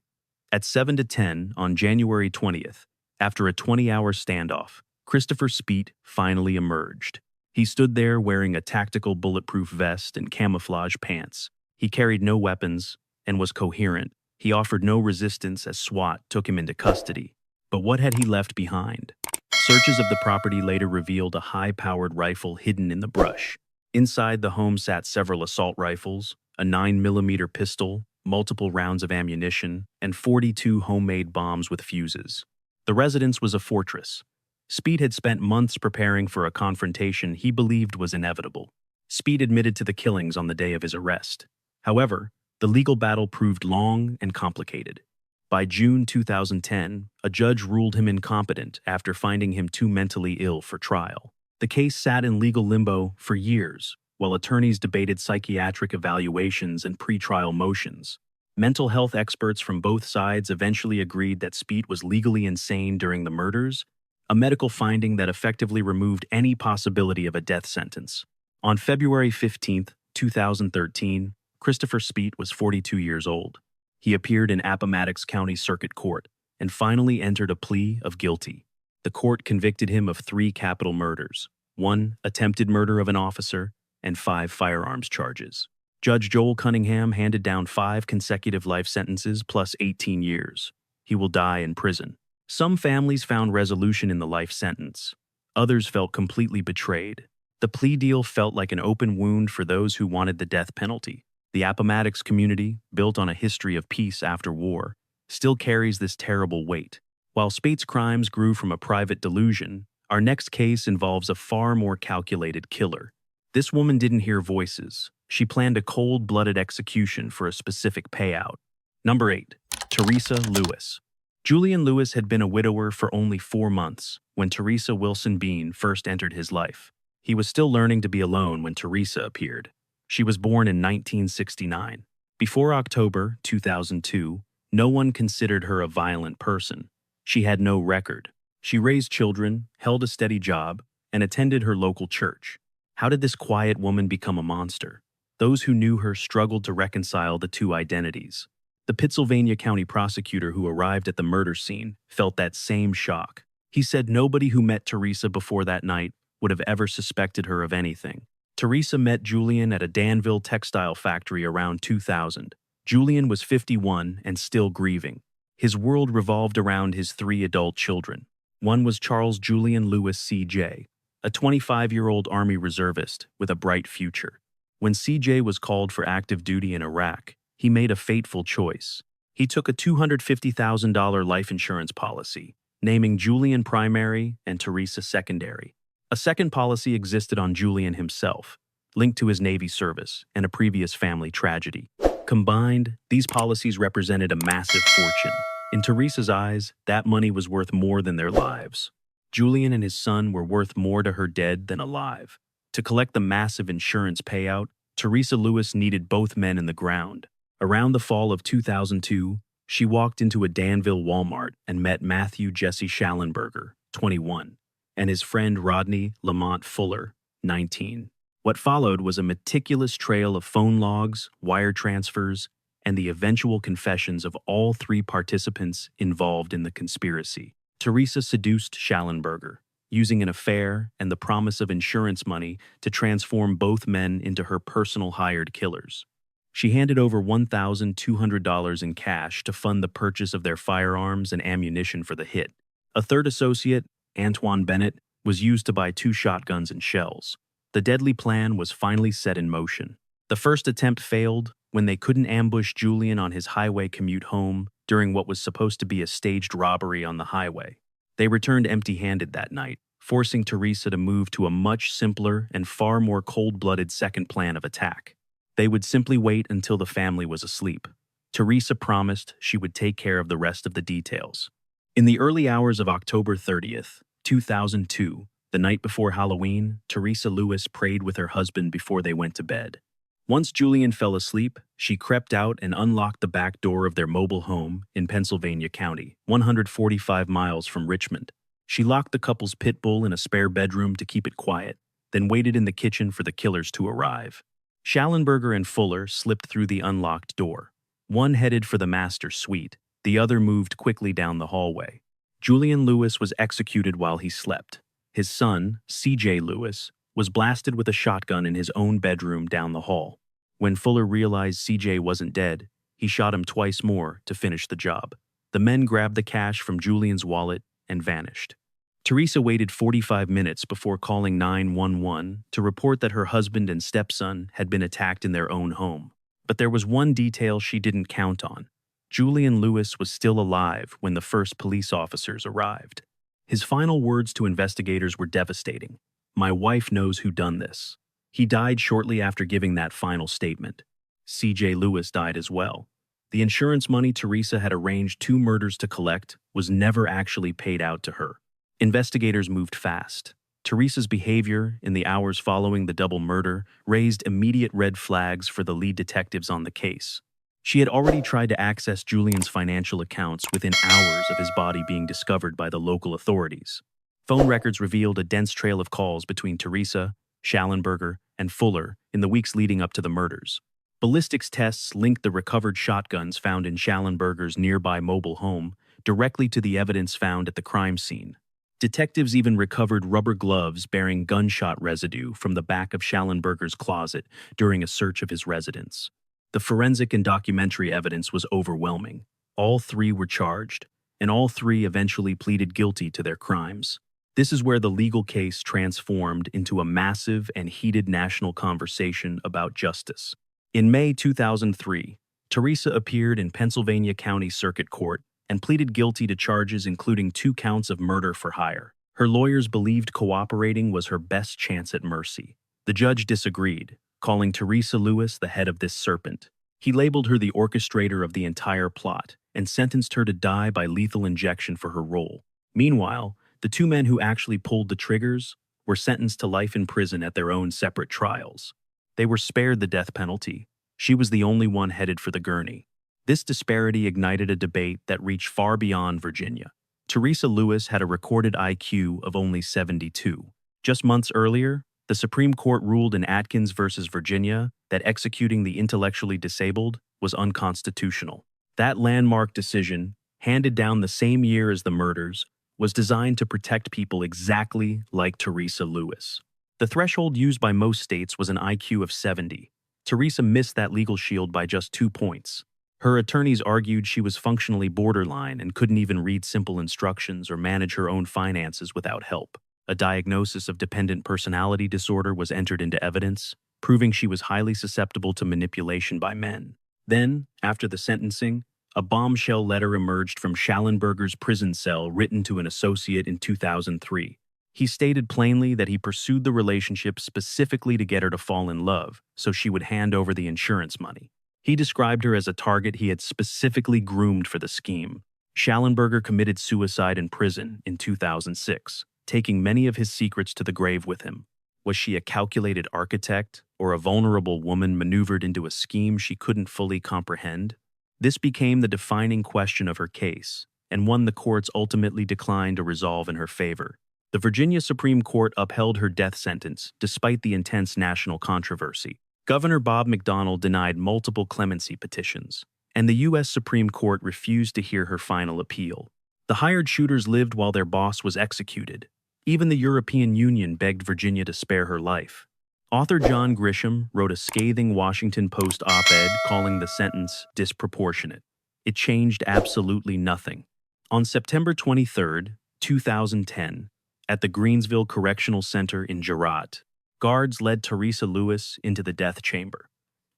At 7 to 10 on January 20th, after a 20-hour standoff, Christopher Speight finally emerged. He stood there wearing a tactical bulletproof vest and camouflage pants. He carried no weapons and was coherent. He offered no resistance as SWAT took him into custody. But what had he left behind? Searches of the property later revealed a high-powered rifle hidden in the brush. Inside the home sat several assault rifles, a 9mm pistol, multiple rounds of ammunition, and 42 homemade bombs with fuses. The residence was a fortress. Speight had spent months preparing for a confrontation he believed was inevitable. Speight admitted to the killings on the day of his arrest. However, the legal battle proved long and complicated. By June 2010, a judge ruled him incompetent after finding him too mentally ill for trial. The case sat in legal limbo for years, while attorneys debated psychiatric evaluations and pretrial motions. Mental health experts from both sides eventually agreed that Speight was legally insane during the murders, a medical finding that effectively removed any possibility of a death sentence. On February 15, 2013, Christopher Speight was 42 years old. He appeared in Appomattox County Circuit Court and finally entered a plea of guilty. The court convicted him of 3 capital murders, 1 attempted murder of an officer, and 5 firearms charges. Judge Joel Cunningham handed down 5 consecutive life sentences plus 18 years. He will die in prison. Some families found resolution in the life sentence. Others felt completely betrayed. The plea deal felt like an open wound for those who wanted the death penalty. The Appomattox community, built on a history of peace after war, still carries this terrible weight. While Speight's crimes grew from a private delusion, our next case involves a far more calculated killer. This woman didn't hear voices. She planned a cold-blooded execution for a specific payout. Number 8. Teresa Lewis. Julian Lewis had been a widower for only 4 months when Teresa Wilson Bean first entered his life. He was still learning to be alone when Teresa appeared. She was born in 1969. Before October 2002, no one considered her a violent person. She had no record. She raised children, held a steady job, and attended her local church. How did this quiet woman become a monster? Those who knew her struggled to reconcile the two identities. The Pittsylvania County prosecutor who arrived at the murder scene felt that same shock. He said nobody who met Teresa before that night would have ever suspected her of anything. Teresa met Julian at a Danville textile factory around 2000. Julian was 51 and still grieving. His world revolved around his 3 adult children. One was Charles Julian Lewis C.J., a 25-year-old Army reservist with a bright future. When C.J. was called for active duty in Iraq, he made a fateful choice. He took a $250,000 life insurance policy, naming Julian primary and Teresa secondary. A second policy existed on Julian himself, linked to his Navy service and a previous family tragedy. Combined, these policies represented a massive fortune. In Teresa's eyes, that money was worth more than their lives. Julian and his son were worth more to her dead than alive. To collect the massive insurance payout, Teresa Lewis needed both men in the ground. Around the fall of 2002, she walked into a Danville Walmart and met Matthew Jesse Schallenberger, 21. and his friend Rodney Lamont Fuller, 19. What followed was a meticulous trail of phone logs, wire transfers, and the eventual confessions of all 3 participants involved in the conspiracy. Teresa seduced Schallenberger, using an affair and the promise of insurance money to transform both men into her personal hired killers. She handed over $1,200 in cash to fund the purchase of their firearms and ammunition for the hit. A third associate, Antoine Bennett, was used to buy 2 shotguns and shells. The deadly plan was finally set in motion. The first attempt failed when they couldn't ambush Julian on his highway commute home during what was supposed to be a staged robbery on the highway. They returned empty-handed that night, forcing Teresa to move to a much simpler and far more cold-blooded second plan of attack. They would simply wait until the family was asleep. Teresa promised she would take care of the rest of the details. In the early hours of October 30th, 2002, the night before Halloween, Teresa Lewis prayed with her husband before they went to bed. Once Julian fell asleep, she crept out and unlocked the back door of their mobile home in Pennsylvania County, 145 miles from Richmond. She locked the couple's pit bull in a spare bedroom to keep it quiet, then waited in the kitchen for the killers to arrive. Schallenberger and Fuller slipped through the unlocked door. One headed for the master suite, the other moved quickly down the hallway. Julian Lewis was executed while he slept. His son, C.J. Lewis, was blasted with a shotgun in his own bedroom down the hall. When Fuller realized C.J. wasn't dead, he shot him twice more to finish the job. The men grabbed the cash from Julian's wallet and vanished. Teresa waited 45 minutes before calling 911 to report that her husband and stepson had been attacked in their own home. But there was one detail she didn't count on. Julian Lewis was still alive when the first police officers arrived. His final words to investigators were devastating. "My wife knows who done this." He died shortly after giving that final statement. C.J. Lewis died as well. The insurance money Teresa had arranged 2 murders to collect was never actually paid out to her. Investigators moved fast. Teresa's behavior in the hours following the double murder raised immediate red flags for the lead detectives on the case. She had already tried to access Julian's financial accounts within hours of his body being discovered by the local authorities. Phone records revealed a dense trail of calls between Teresa, Schallenberger, and Fuller in the weeks leading up to the murders. Ballistics tests linked the recovered shotguns found in Schallenberger's nearby mobile home directly to the evidence found at the crime scene. Detectives even recovered rubber gloves bearing gunshot residue from the back of Schallenberger's closet during a search of his residence. The forensic and documentary evidence was overwhelming. All 3 were charged, and all 3 eventually pleaded guilty to their crimes. This is where the legal case transformed into a massive and heated national conversation about justice. In May 2003, Teresa appeared in Pennsylvania County Circuit Court and pleaded guilty to charges including 2 counts of murder for hire. Her lawyers believed cooperating was her best chance at mercy. The judge disagreed, calling Teresa Lewis the head of this serpent. He labeled her the orchestrator of the entire plot and sentenced her to die by lethal injection for her role. Meanwhile, the 2 men who actually pulled the triggers were sentenced to life in prison at their own separate trials. They were spared the death penalty. She was the only one headed for the gurney. This disparity ignited a debate that reached far beyond Virginia. Teresa Lewis had a recorded IQ of only 72. Just months earlier, the Supreme Court ruled in Atkins versus Virginia that executing the intellectually disabled was unconstitutional. That landmark decision, handed down the same year as the murders, was designed to protect people exactly like Teresa Lewis. The threshold used by most states was an IQ of 70. Teresa missed that legal shield by just 2 points. Her attorneys argued she was functionally borderline and couldn't even read simple instructions or manage her own finances without help. A diagnosis of dependent personality disorder was entered into evidence, proving she was highly susceptible to manipulation by men. Then, after the sentencing, a bombshell letter emerged from Schallenberger's prison cell written to an associate in 2003. He stated plainly that he pursued the relationship specifically to get her to fall in love, so she would hand over the insurance money. He described her as a target he had specifically groomed for the scheme. Schallenberger committed suicide in prison in 2006, taking many of his secrets to the grave with him. Was she a calculated architect or a vulnerable woman maneuvered into a scheme she couldn't fully comprehend? This became the defining question of her case, and one the courts ultimately declined to resolve in her favor. The Virginia Supreme Court upheld her death sentence despite the intense national controversy. Governor Bob McDonnell denied multiple clemency petitions, and the U.S. Supreme Court refused to hear her final appeal. The hired shooters lived while their boss was executed. Even the European Union begged Virginia to spare her life. Author John Grisham wrote a scathing Washington Post op-ed calling the sentence disproportionate. It changed absolutely nothing. On September 23, 2010, at the Greensville Correctional Center in Girard, guards led Teresa Lewis into the death chamber.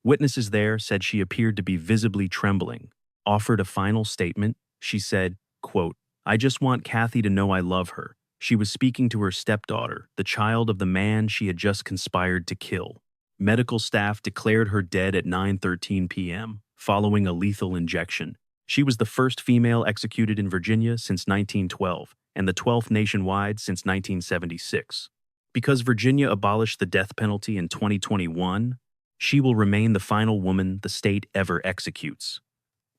Witnesses there said she appeared to be visibly trembling. Offered a final statement, she said, quote, "I just want Kathy to know I love her. She was speaking to her stepdaughter, the child of the man she had just conspired to kill." Medical staff declared her dead at 9:13 p.m., following a lethal injection. She was the first female executed in Virginia since 1912, and the 12th nationwide since 1976. Because Virginia abolished the death penalty in 2021, she will remain the final woman the state ever executes.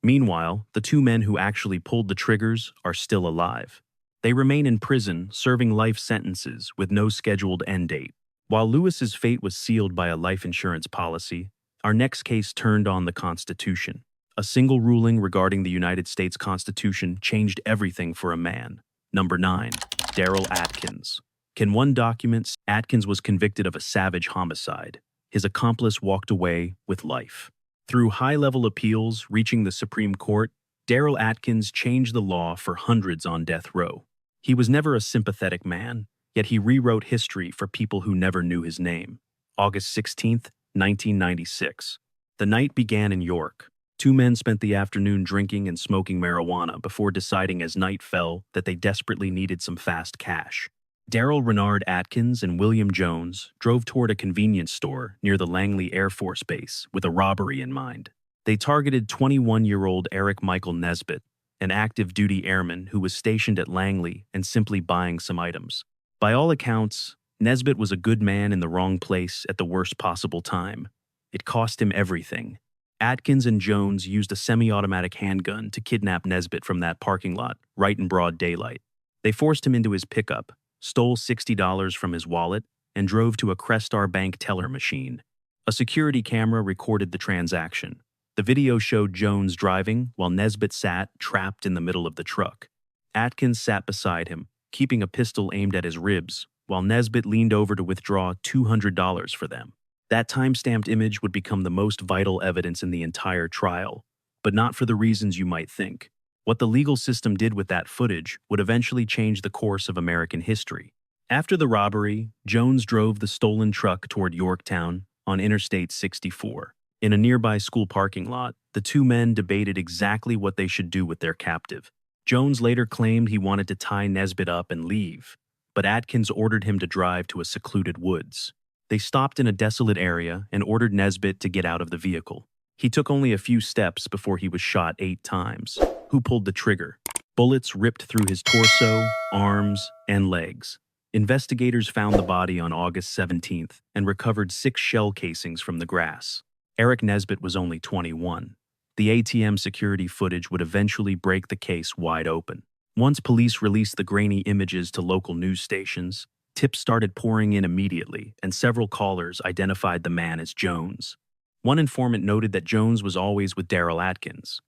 Meanwhile, the 2 men who actually pulled the triggers are still alive. They remain in prison, serving life sentences with no scheduled end date. While Lewis's fate was sealed by a life insurance policy, our next case turned on the Constitution. A single ruling regarding the United States Constitution changed everything for a man. Number 9. Daryl Atkins. Can one document? Atkins was convicted of a savage homicide. His accomplice walked away with life. Through high-level appeals reaching the Supreme Court, Daryl Atkins changed the law for hundreds on death row. He was never a sympathetic man, yet he rewrote history for people who never knew his name. August 16, 1996. The night began in York. Two men spent the afternoon drinking and smoking marijuana before deciding as night fell that they desperately needed some fast cash. Daryl Renard Atkins and William Jones drove toward a convenience store near the Langley Air Force Base with a robbery in mind. They targeted 21-year-old Eric Michael Nesbitt, an active duty airman who was stationed at Langley and simply buying some items. By all accounts, Nesbitt was a good man in the wrong place at the worst possible time. It cost him everything. Atkins and Jones used a semi-automatic handgun to kidnap Nesbitt from that parking lot, right in broad daylight. They forced him into his pickup, stole $60 from his wallet, and drove to a Crestar Bank teller machine. A security camera recorded the transaction. The video showed Jones driving while Nesbitt sat trapped in the middle of the truck. Atkins sat beside him, keeping a pistol aimed at his ribs, while Nesbitt leaned over to withdraw $200 for them. That time-stamped image would become the most vital evidence in the entire trial, but not for the reasons you might think. What the legal system did with that footage would eventually change the course of American history. After the robbery, Jones drove the stolen truck toward Yorktown on Interstate 64. In a nearby school parking lot, the two men debated exactly what they should do with their captive. Jones later claimed he wanted to tie Nesbitt up and leave, but Atkins ordered him to drive to a secluded woods. They stopped in a desolate area and ordered Nesbitt to get out of the vehicle. He took only a few steps before he was shot 8 times. Who pulled the trigger? Bullets ripped through his torso, arms, and legs. Investigators found the body on August 17th and recovered 6 shell casings from the grass. Eric Nesbitt was only 21. The ATM security footage would eventually break the case wide open. Once police released the grainy images to local news stations, tips started pouring in immediately, and several callers identified the man as Jones. One informant noted that Jones was always with Daryl Atkins.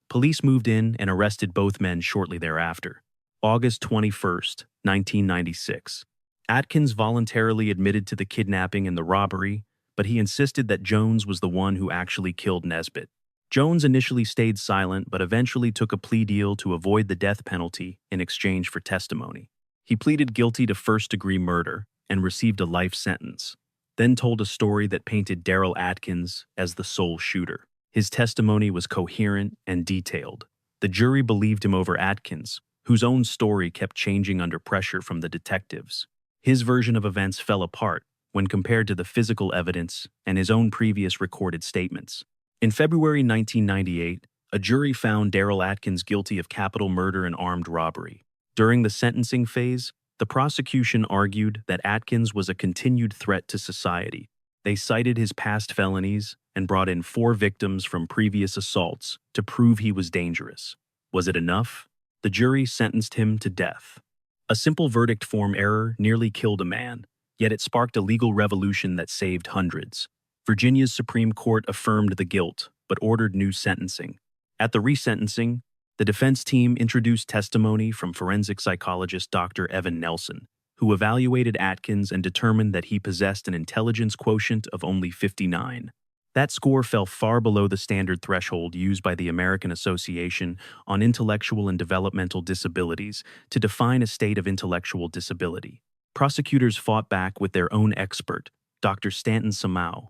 Police moved in and arrested both men shortly thereafter. August 21st, 1996. Atkins voluntarily admitted to the kidnapping and the robbery, but he insisted that Jones was the one who actually killed Nesbitt. Jones initially stayed silent but eventually took a plea deal to avoid the death penalty in exchange for testimony. He pleaded guilty to first-degree murder and received a life sentence, then told a story that painted Daryl Atkins as the sole shooter. His testimony was coherent and detailed. The jury believed him over Atkins, whose own story kept changing under pressure from the detectives. His version of events fell apart when compared to the physical evidence and his own previous recorded statements. In February 1998, a jury found Daryl Atkins guilty of capital murder and armed robbery. During the sentencing phase, the prosecution argued that Atkins was a continued threat to society. They cited his past felonies and brought in 4 victims from previous assaults to prove he was dangerous. Was it enough? The jury sentenced him to death. A simple verdict form error nearly killed a man, yet it sparked a legal revolution that saved hundreds. Virginia's Supreme Court affirmed the guilt, but ordered new sentencing. At the resentencing, the defense team introduced testimony from forensic psychologist Dr. Evan Nelson, who evaluated Atkins and determined that he possessed an intelligence quotient of only 59. That score fell far below the standard threshold used by the American Association on Intellectual and Developmental Disabilities to define a state of intellectual disability. Prosecutors fought back with their own expert, Dr. Stanton Samau,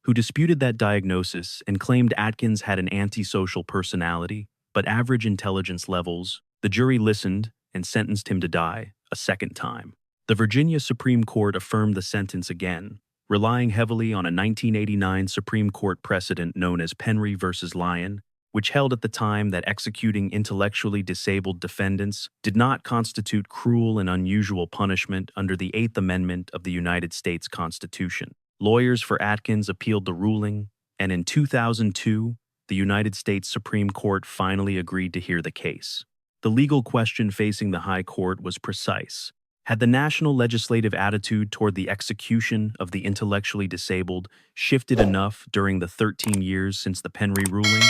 who disputed that diagnosis and claimed Atkins had an antisocial personality, but average intelligence levels. The jury listened and sentenced him to die a second time. The Virginia Supreme Court affirmed the sentence again, relying heavily on a 1989 Supreme Court precedent known as Penry v. Lyon, which held at the time that executing intellectually disabled defendants did not constitute cruel and unusual punishment under the 8th Amendment of the United States Constitution. Lawyers for Atkins appealed the ruling, and in 2002, the United States Supreme Court finally agreed to hear the case. The legal question facing the High Court was precise. Had the national legislative attitude toward the execution of the intellectually disabled shifted enough during the 13 years since the Penry ruling?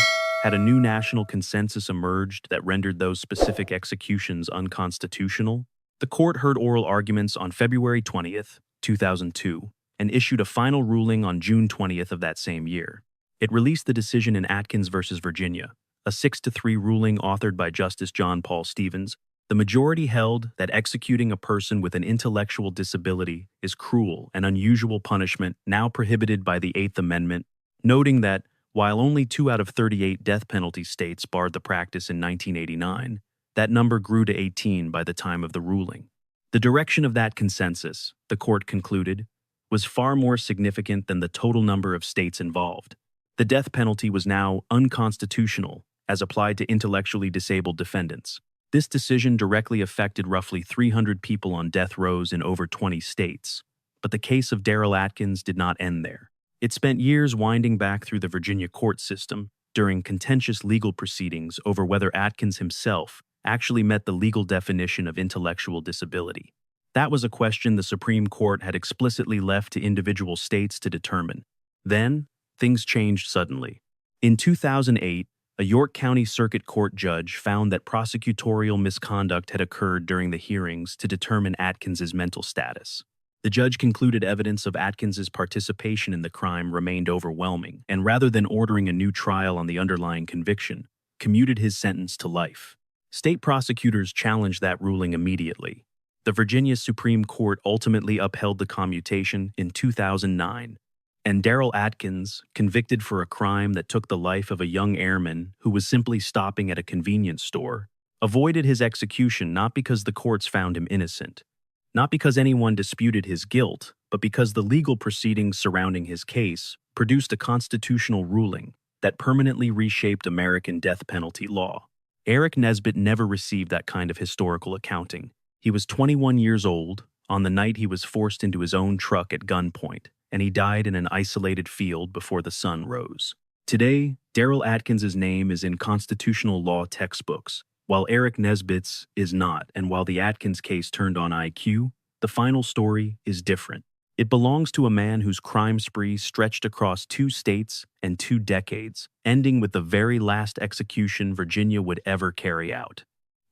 Had a new national consensus emerged that rendered those specific executions unconstitutional? The court heard oral arguments on February 20th, 2002, and issued a final ruling on June 20th of that same year. It released the decision in Atkins versus Virginia, a 6-3 ruling authored by Justice John Paul Stevens. The majority held that executing a person with an intellectual disability is cruel and unusual punishment now prohibited by the Eighth Amendment, noting that while only 2 out of 38 death penalty states barred the practice in 1989, that number grew to 18 by the time of the ruling. The direction of that consensus, the court concluded, was far more significant than the total number of states involved. The death penalty was now unconstitutional as applied to intellectually disabled defendants. This decision directly affected roughly 300 people on death rows in over 20 states, but the case of Daryl Atkins did not end there. It spent years winding back through the Virginia court system during contentious legal proceedings over whether Atkins himself actually met the legal definition of intellectual disability. That was a question the Supreme Court had explicitly left to individual states to determine. Then, things changed suddenly. In 2008, a York County Circuit Court judge found that prosecutorial misconduct had occurred during the hearings to determine Atkins's mental status. The judge concluded evidence of Atkins's participation in the crime remained overwhelming, and rather than ordering a new trial on the underlying conviction, commuted his sentence to life. State prosecutors challenged that ruling immediately. The Virginia Supreme Court ultimately upheld the commutation in 2009. And Daryl Atkins, convicted for a crime that took the life of a young airman who was simply stopping at a convenience store, avoided his execution not because the courts found him innocent, not because anyone disputed his guilt, but because the legal proceedings surrounding his case produced a constitutional ruling that permanently reshaped American death penalty law. Eric Nesbitt never received that kind of historical accounting. He was 21 years old on the night he was forced into his own truck at gunpoint, and he died in an isolated field before the sun rose. Today, Daryl Atkins's name is in constitutional law textbooks, while Eric Nesbitt's is not, and while the Atkins case turned on IQ, the final story is different. It belongs to a man whose crime spree stretched across 2 states and 2 decades, ending with the very last execution Virginia would ever carry out.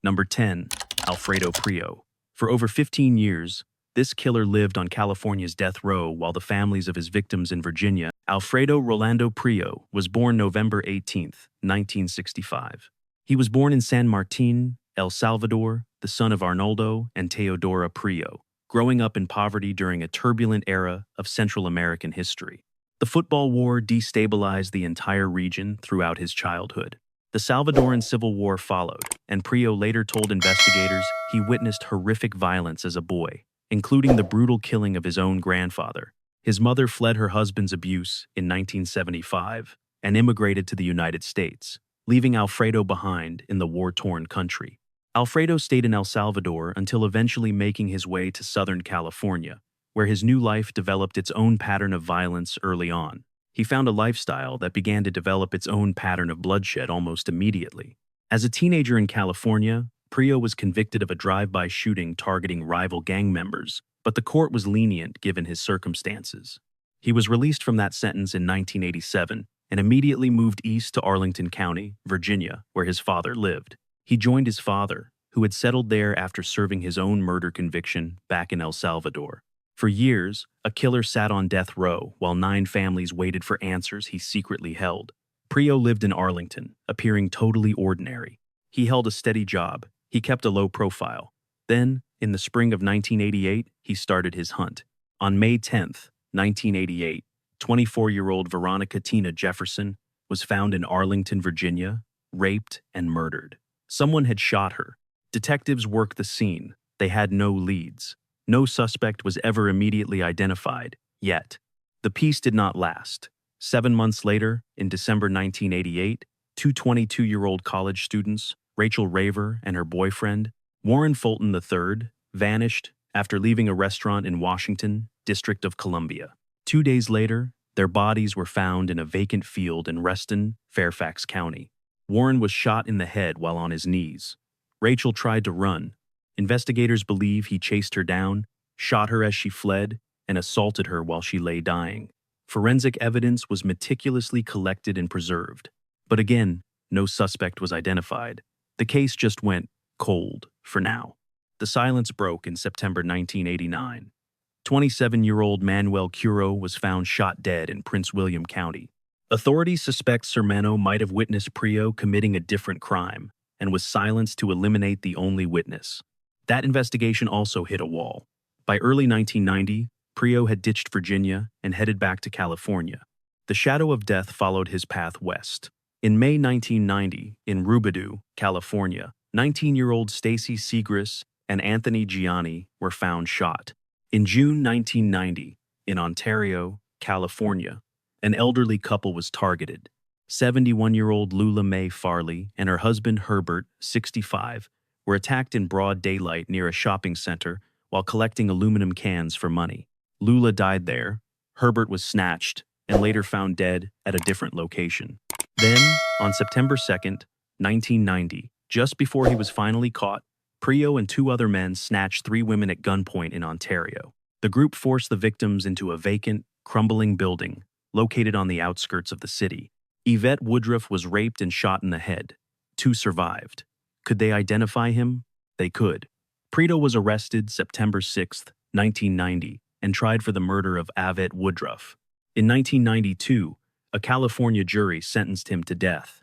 Number 10, Alfredo Prio. For over 15 years, this killer lived on California's death row while the families of his victims in Virginia. Alfredo Rolando Prio was born November 18, 1965. He was born in San Martin, El Salvador, the son of Arnoldo and Teodora Prio, growing up in poverty during a turbulent era of Central American history. The football war destabilized the entire region throughout his childhood. The Salvadoran Civil War followed, and Prio later told investigators he witnessed horrific violence as a boy, including the brutal killing of his own grandfather. His mother fled her husband's abuse in 1975 and immigrated to the United States, leaving Alfredo behind in the war-torn country. Alfredo stayed in El Salvador until eventually making his way to Southern California, where his new life developed its own pattern of violence early on. He found a lifestyle that began to develop its own pattern of bloodshed almost immediately. As a teenager in California, Prio was convicted of a drive-by shooting targeting rival gang members, but the court was lenient given his circumstances. He was released from that sentence in 1987 and immediately moved east to Arlington County, Virginia, where his father lived. He joined his father, who had settled there after serving his own murder conviction back in El Salvador. For years, a killer sat on death row while 9 families waited for answers he secretly held. Prio lived in Arlington, appearing totally ordinary. He held a steady job. He kept a low profile. Then, in the spring of 1988, he started his hunt. On May 10, 1988, 24-year-old Veronica Tina Jefferson was found in Arlington, Virginia, raped and murdered. Someone had shot her. Detectives worked the scene. They had no leads. No suspect was ever immediately identified, yet. The peace did not last. 7 months later, in December 1988, 2 22-year-old college students, Rachel Raver and her boyfriend, Warren Fulton III, vanished after leaving a restaurant in Washington, District of Columbia. 2 days later, their bodies were found in a vacant field in Reston, Fairfax County. Warren was shot in the head while on his knees. Rachel tried to run, Investigators believe he chased her down, shot her as she fled, and assaulted her while she lay dying. Forensic evidence was meticulously collected and preserved. But again, no suspect was identified. The case just went cold for now. The silence broke in September 1989. 27-year-old Manuel Curo was found shot dead in Prince William County. Authorities suspect Sermano might have witnessed Prio committing a different crime and was silenced to eliminate the only witness. That investigation also hit a wall. By early 1990, Prio had ditched Virginia and headed back to California. The shadow of death followed his path west. In May 1990, in Rubidoux, California, 19-year-old Stacy Segrist and Anthony Gianni were found shot. In June 1990, in Ontario, California, an elderly couple was targeted. 71-year-old Lula Mae Farley and her husband Herbert, 65, were attacked in broad daylight near a shopping center while collecting aluminum cans for money. Lula died there, Herbert was snatched, and later found dead at a different location. Then, on September 2nd, 1990, just before he was finally caught, Prio and two other men snatched three women at gunpoint in Ontario. The group forced the victims into a vacant, crumbling building located on the outskirts of the city. Yvette Woodruff was raped and shot in the head. Two survived. Could they identify him? They could. Prio was arrested September 6, 1990, and tried for the murder of Yvette Woodruff. In 1992, a California jury sentenced him to death.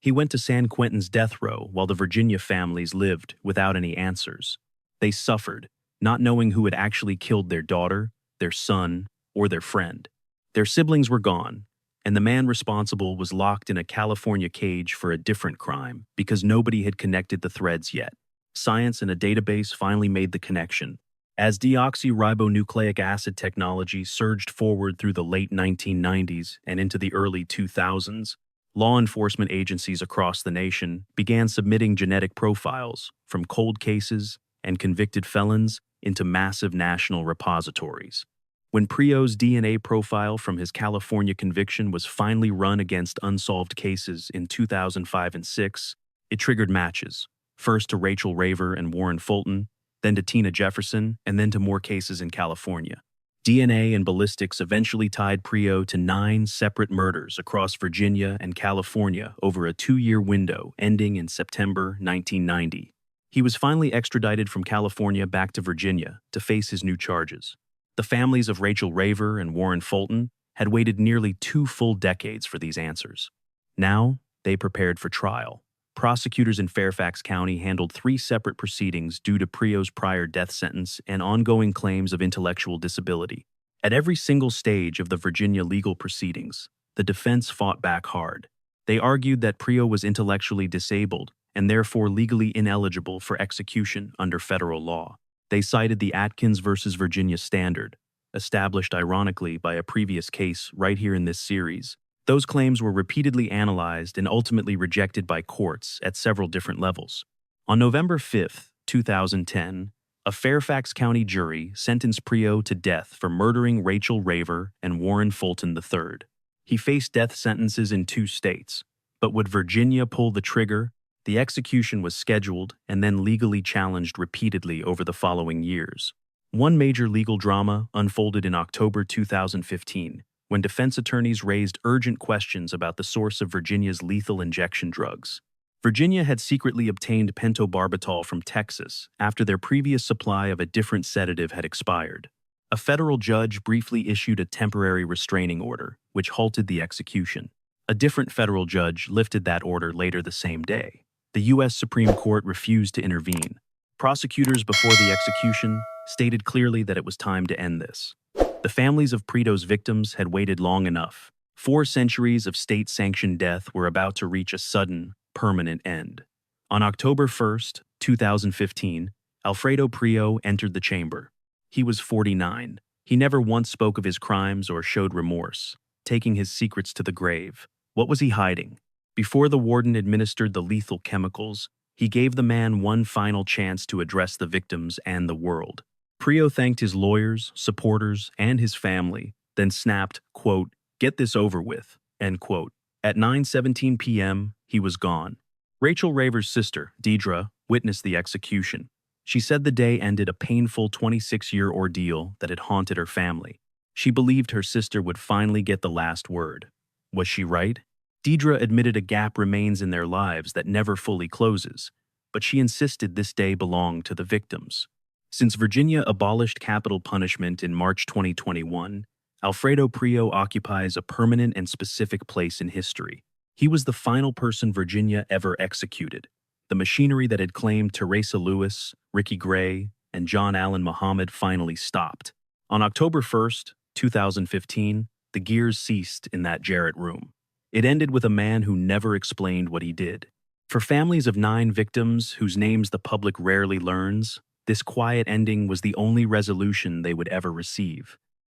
He went to San Quentin's death row while the Virginia families lived without any answers. They suffered, not knowing who had actually killed their daughter, their son, or their friend. Their siblings were gone, and the man responsible was locked in a California cage for a different crime because nobody had connected the threads yet. Science and a database finally made the connection. As deoxyribonucleic acid technology surged forward through the late 1990s and into the early 2000s, law enforcement agencies across the nation began submitting genetic profiles from cold cases and convicted felons into massive national repositories. When Prio's DNA profile from his California conviction was finally run against unsolved cases in 2005 and 6, it triggered matches, first to Rachel Raver and Warren Fulton, then to Tina Jefferson, and then to more cases in California. DNA and ballistics eventually tied Prio to 9 separate murders across Virginia and California over a 2-year window ending in September 1990. He was finally extradited from California back to Virginia to face his new charges. The families of Rachel Raver and Warren Fulton had waited nearly 2 full decades for these answers. Now, they prepared for trial. Prosecutors in Fairfax County handled 3 separate proceedings due to Prio's prior death sentence and ongoing claims of intellectual disability. At every single stage of the Virginia legal proceedings, the defense fought back hard. They argued that Prio was intellectually disabled and therefore legally ineligible for execution under federal law. They cited the Atkins versus Virginia standard, established ironically by a previous case right here in this series. Those claims were repeatedly analyzed and ultimately rejected by courts at several different levels. On November 5, 2010, a Fairfax County jury sentenced Prio to death for murdering Rachel Raver and Warren Fulton III. He faced death sentences in 2 states, but would Virginia pull the trigger? The execution was scheduled and then legally challenged repeatedly over the following years. One major legal drama unfolded in October 2015, when defense attorneys raised urgent questions about the source of Virginia's lethal injection drugs. Virginia had secretly obtained pentobarbital from Texas after their previous supply of a different sedative had expired. A federal judge briefly issued a temporary restraining order, which halted the execution. A different federal judge lifted that order later the same day. The U.S. Supreme Court refused to intervene. Prosecutors before the execution stated clearly that it was time to end this. The families of Prio's victims had waited long enough. 4 centuries of state-sanctioned death were about to reach a sudden, permanent end. On October 1, 2015, Alfredo Prio entered the chamber. He was 49. He never once spoke of his crimes or showed remorse, taking his secrets to the grave. What was he hiding? Before the warden administered the lethal chemicals, he gave the man one final chance to address the victims and the world. Prio thanked his lawyers, supporters, and his family, then snapped, quote, "Get this over with," end quote. At 9:17 p.m., he was gone. Rachel Raver's sister, Deidre, witnessed the execution. She said the day ended a painful 26-year ordeal that had haunted her family. She believed her sister would finally get the last word. Was she right? Deidre admitted a gap remains in their lives that never fully closes, but she insisted this day belonged to the victims. Since Virginia abolished capital punishment in March 2021, Alfredo Prio occupies a permanent and specific place in history. He was the final person Virginia ever executed. The machinery that had claimed Teresa Lewis, Ricky Gray, and John Allen Muhammad finally stopped. On October 1st, 2015, the gears ceased in that Jarrett room. It ended with a man who never explained what he did. For families of 9 victims whose names the public rarely learns, this quiet ending was the only resolution they would ever receive.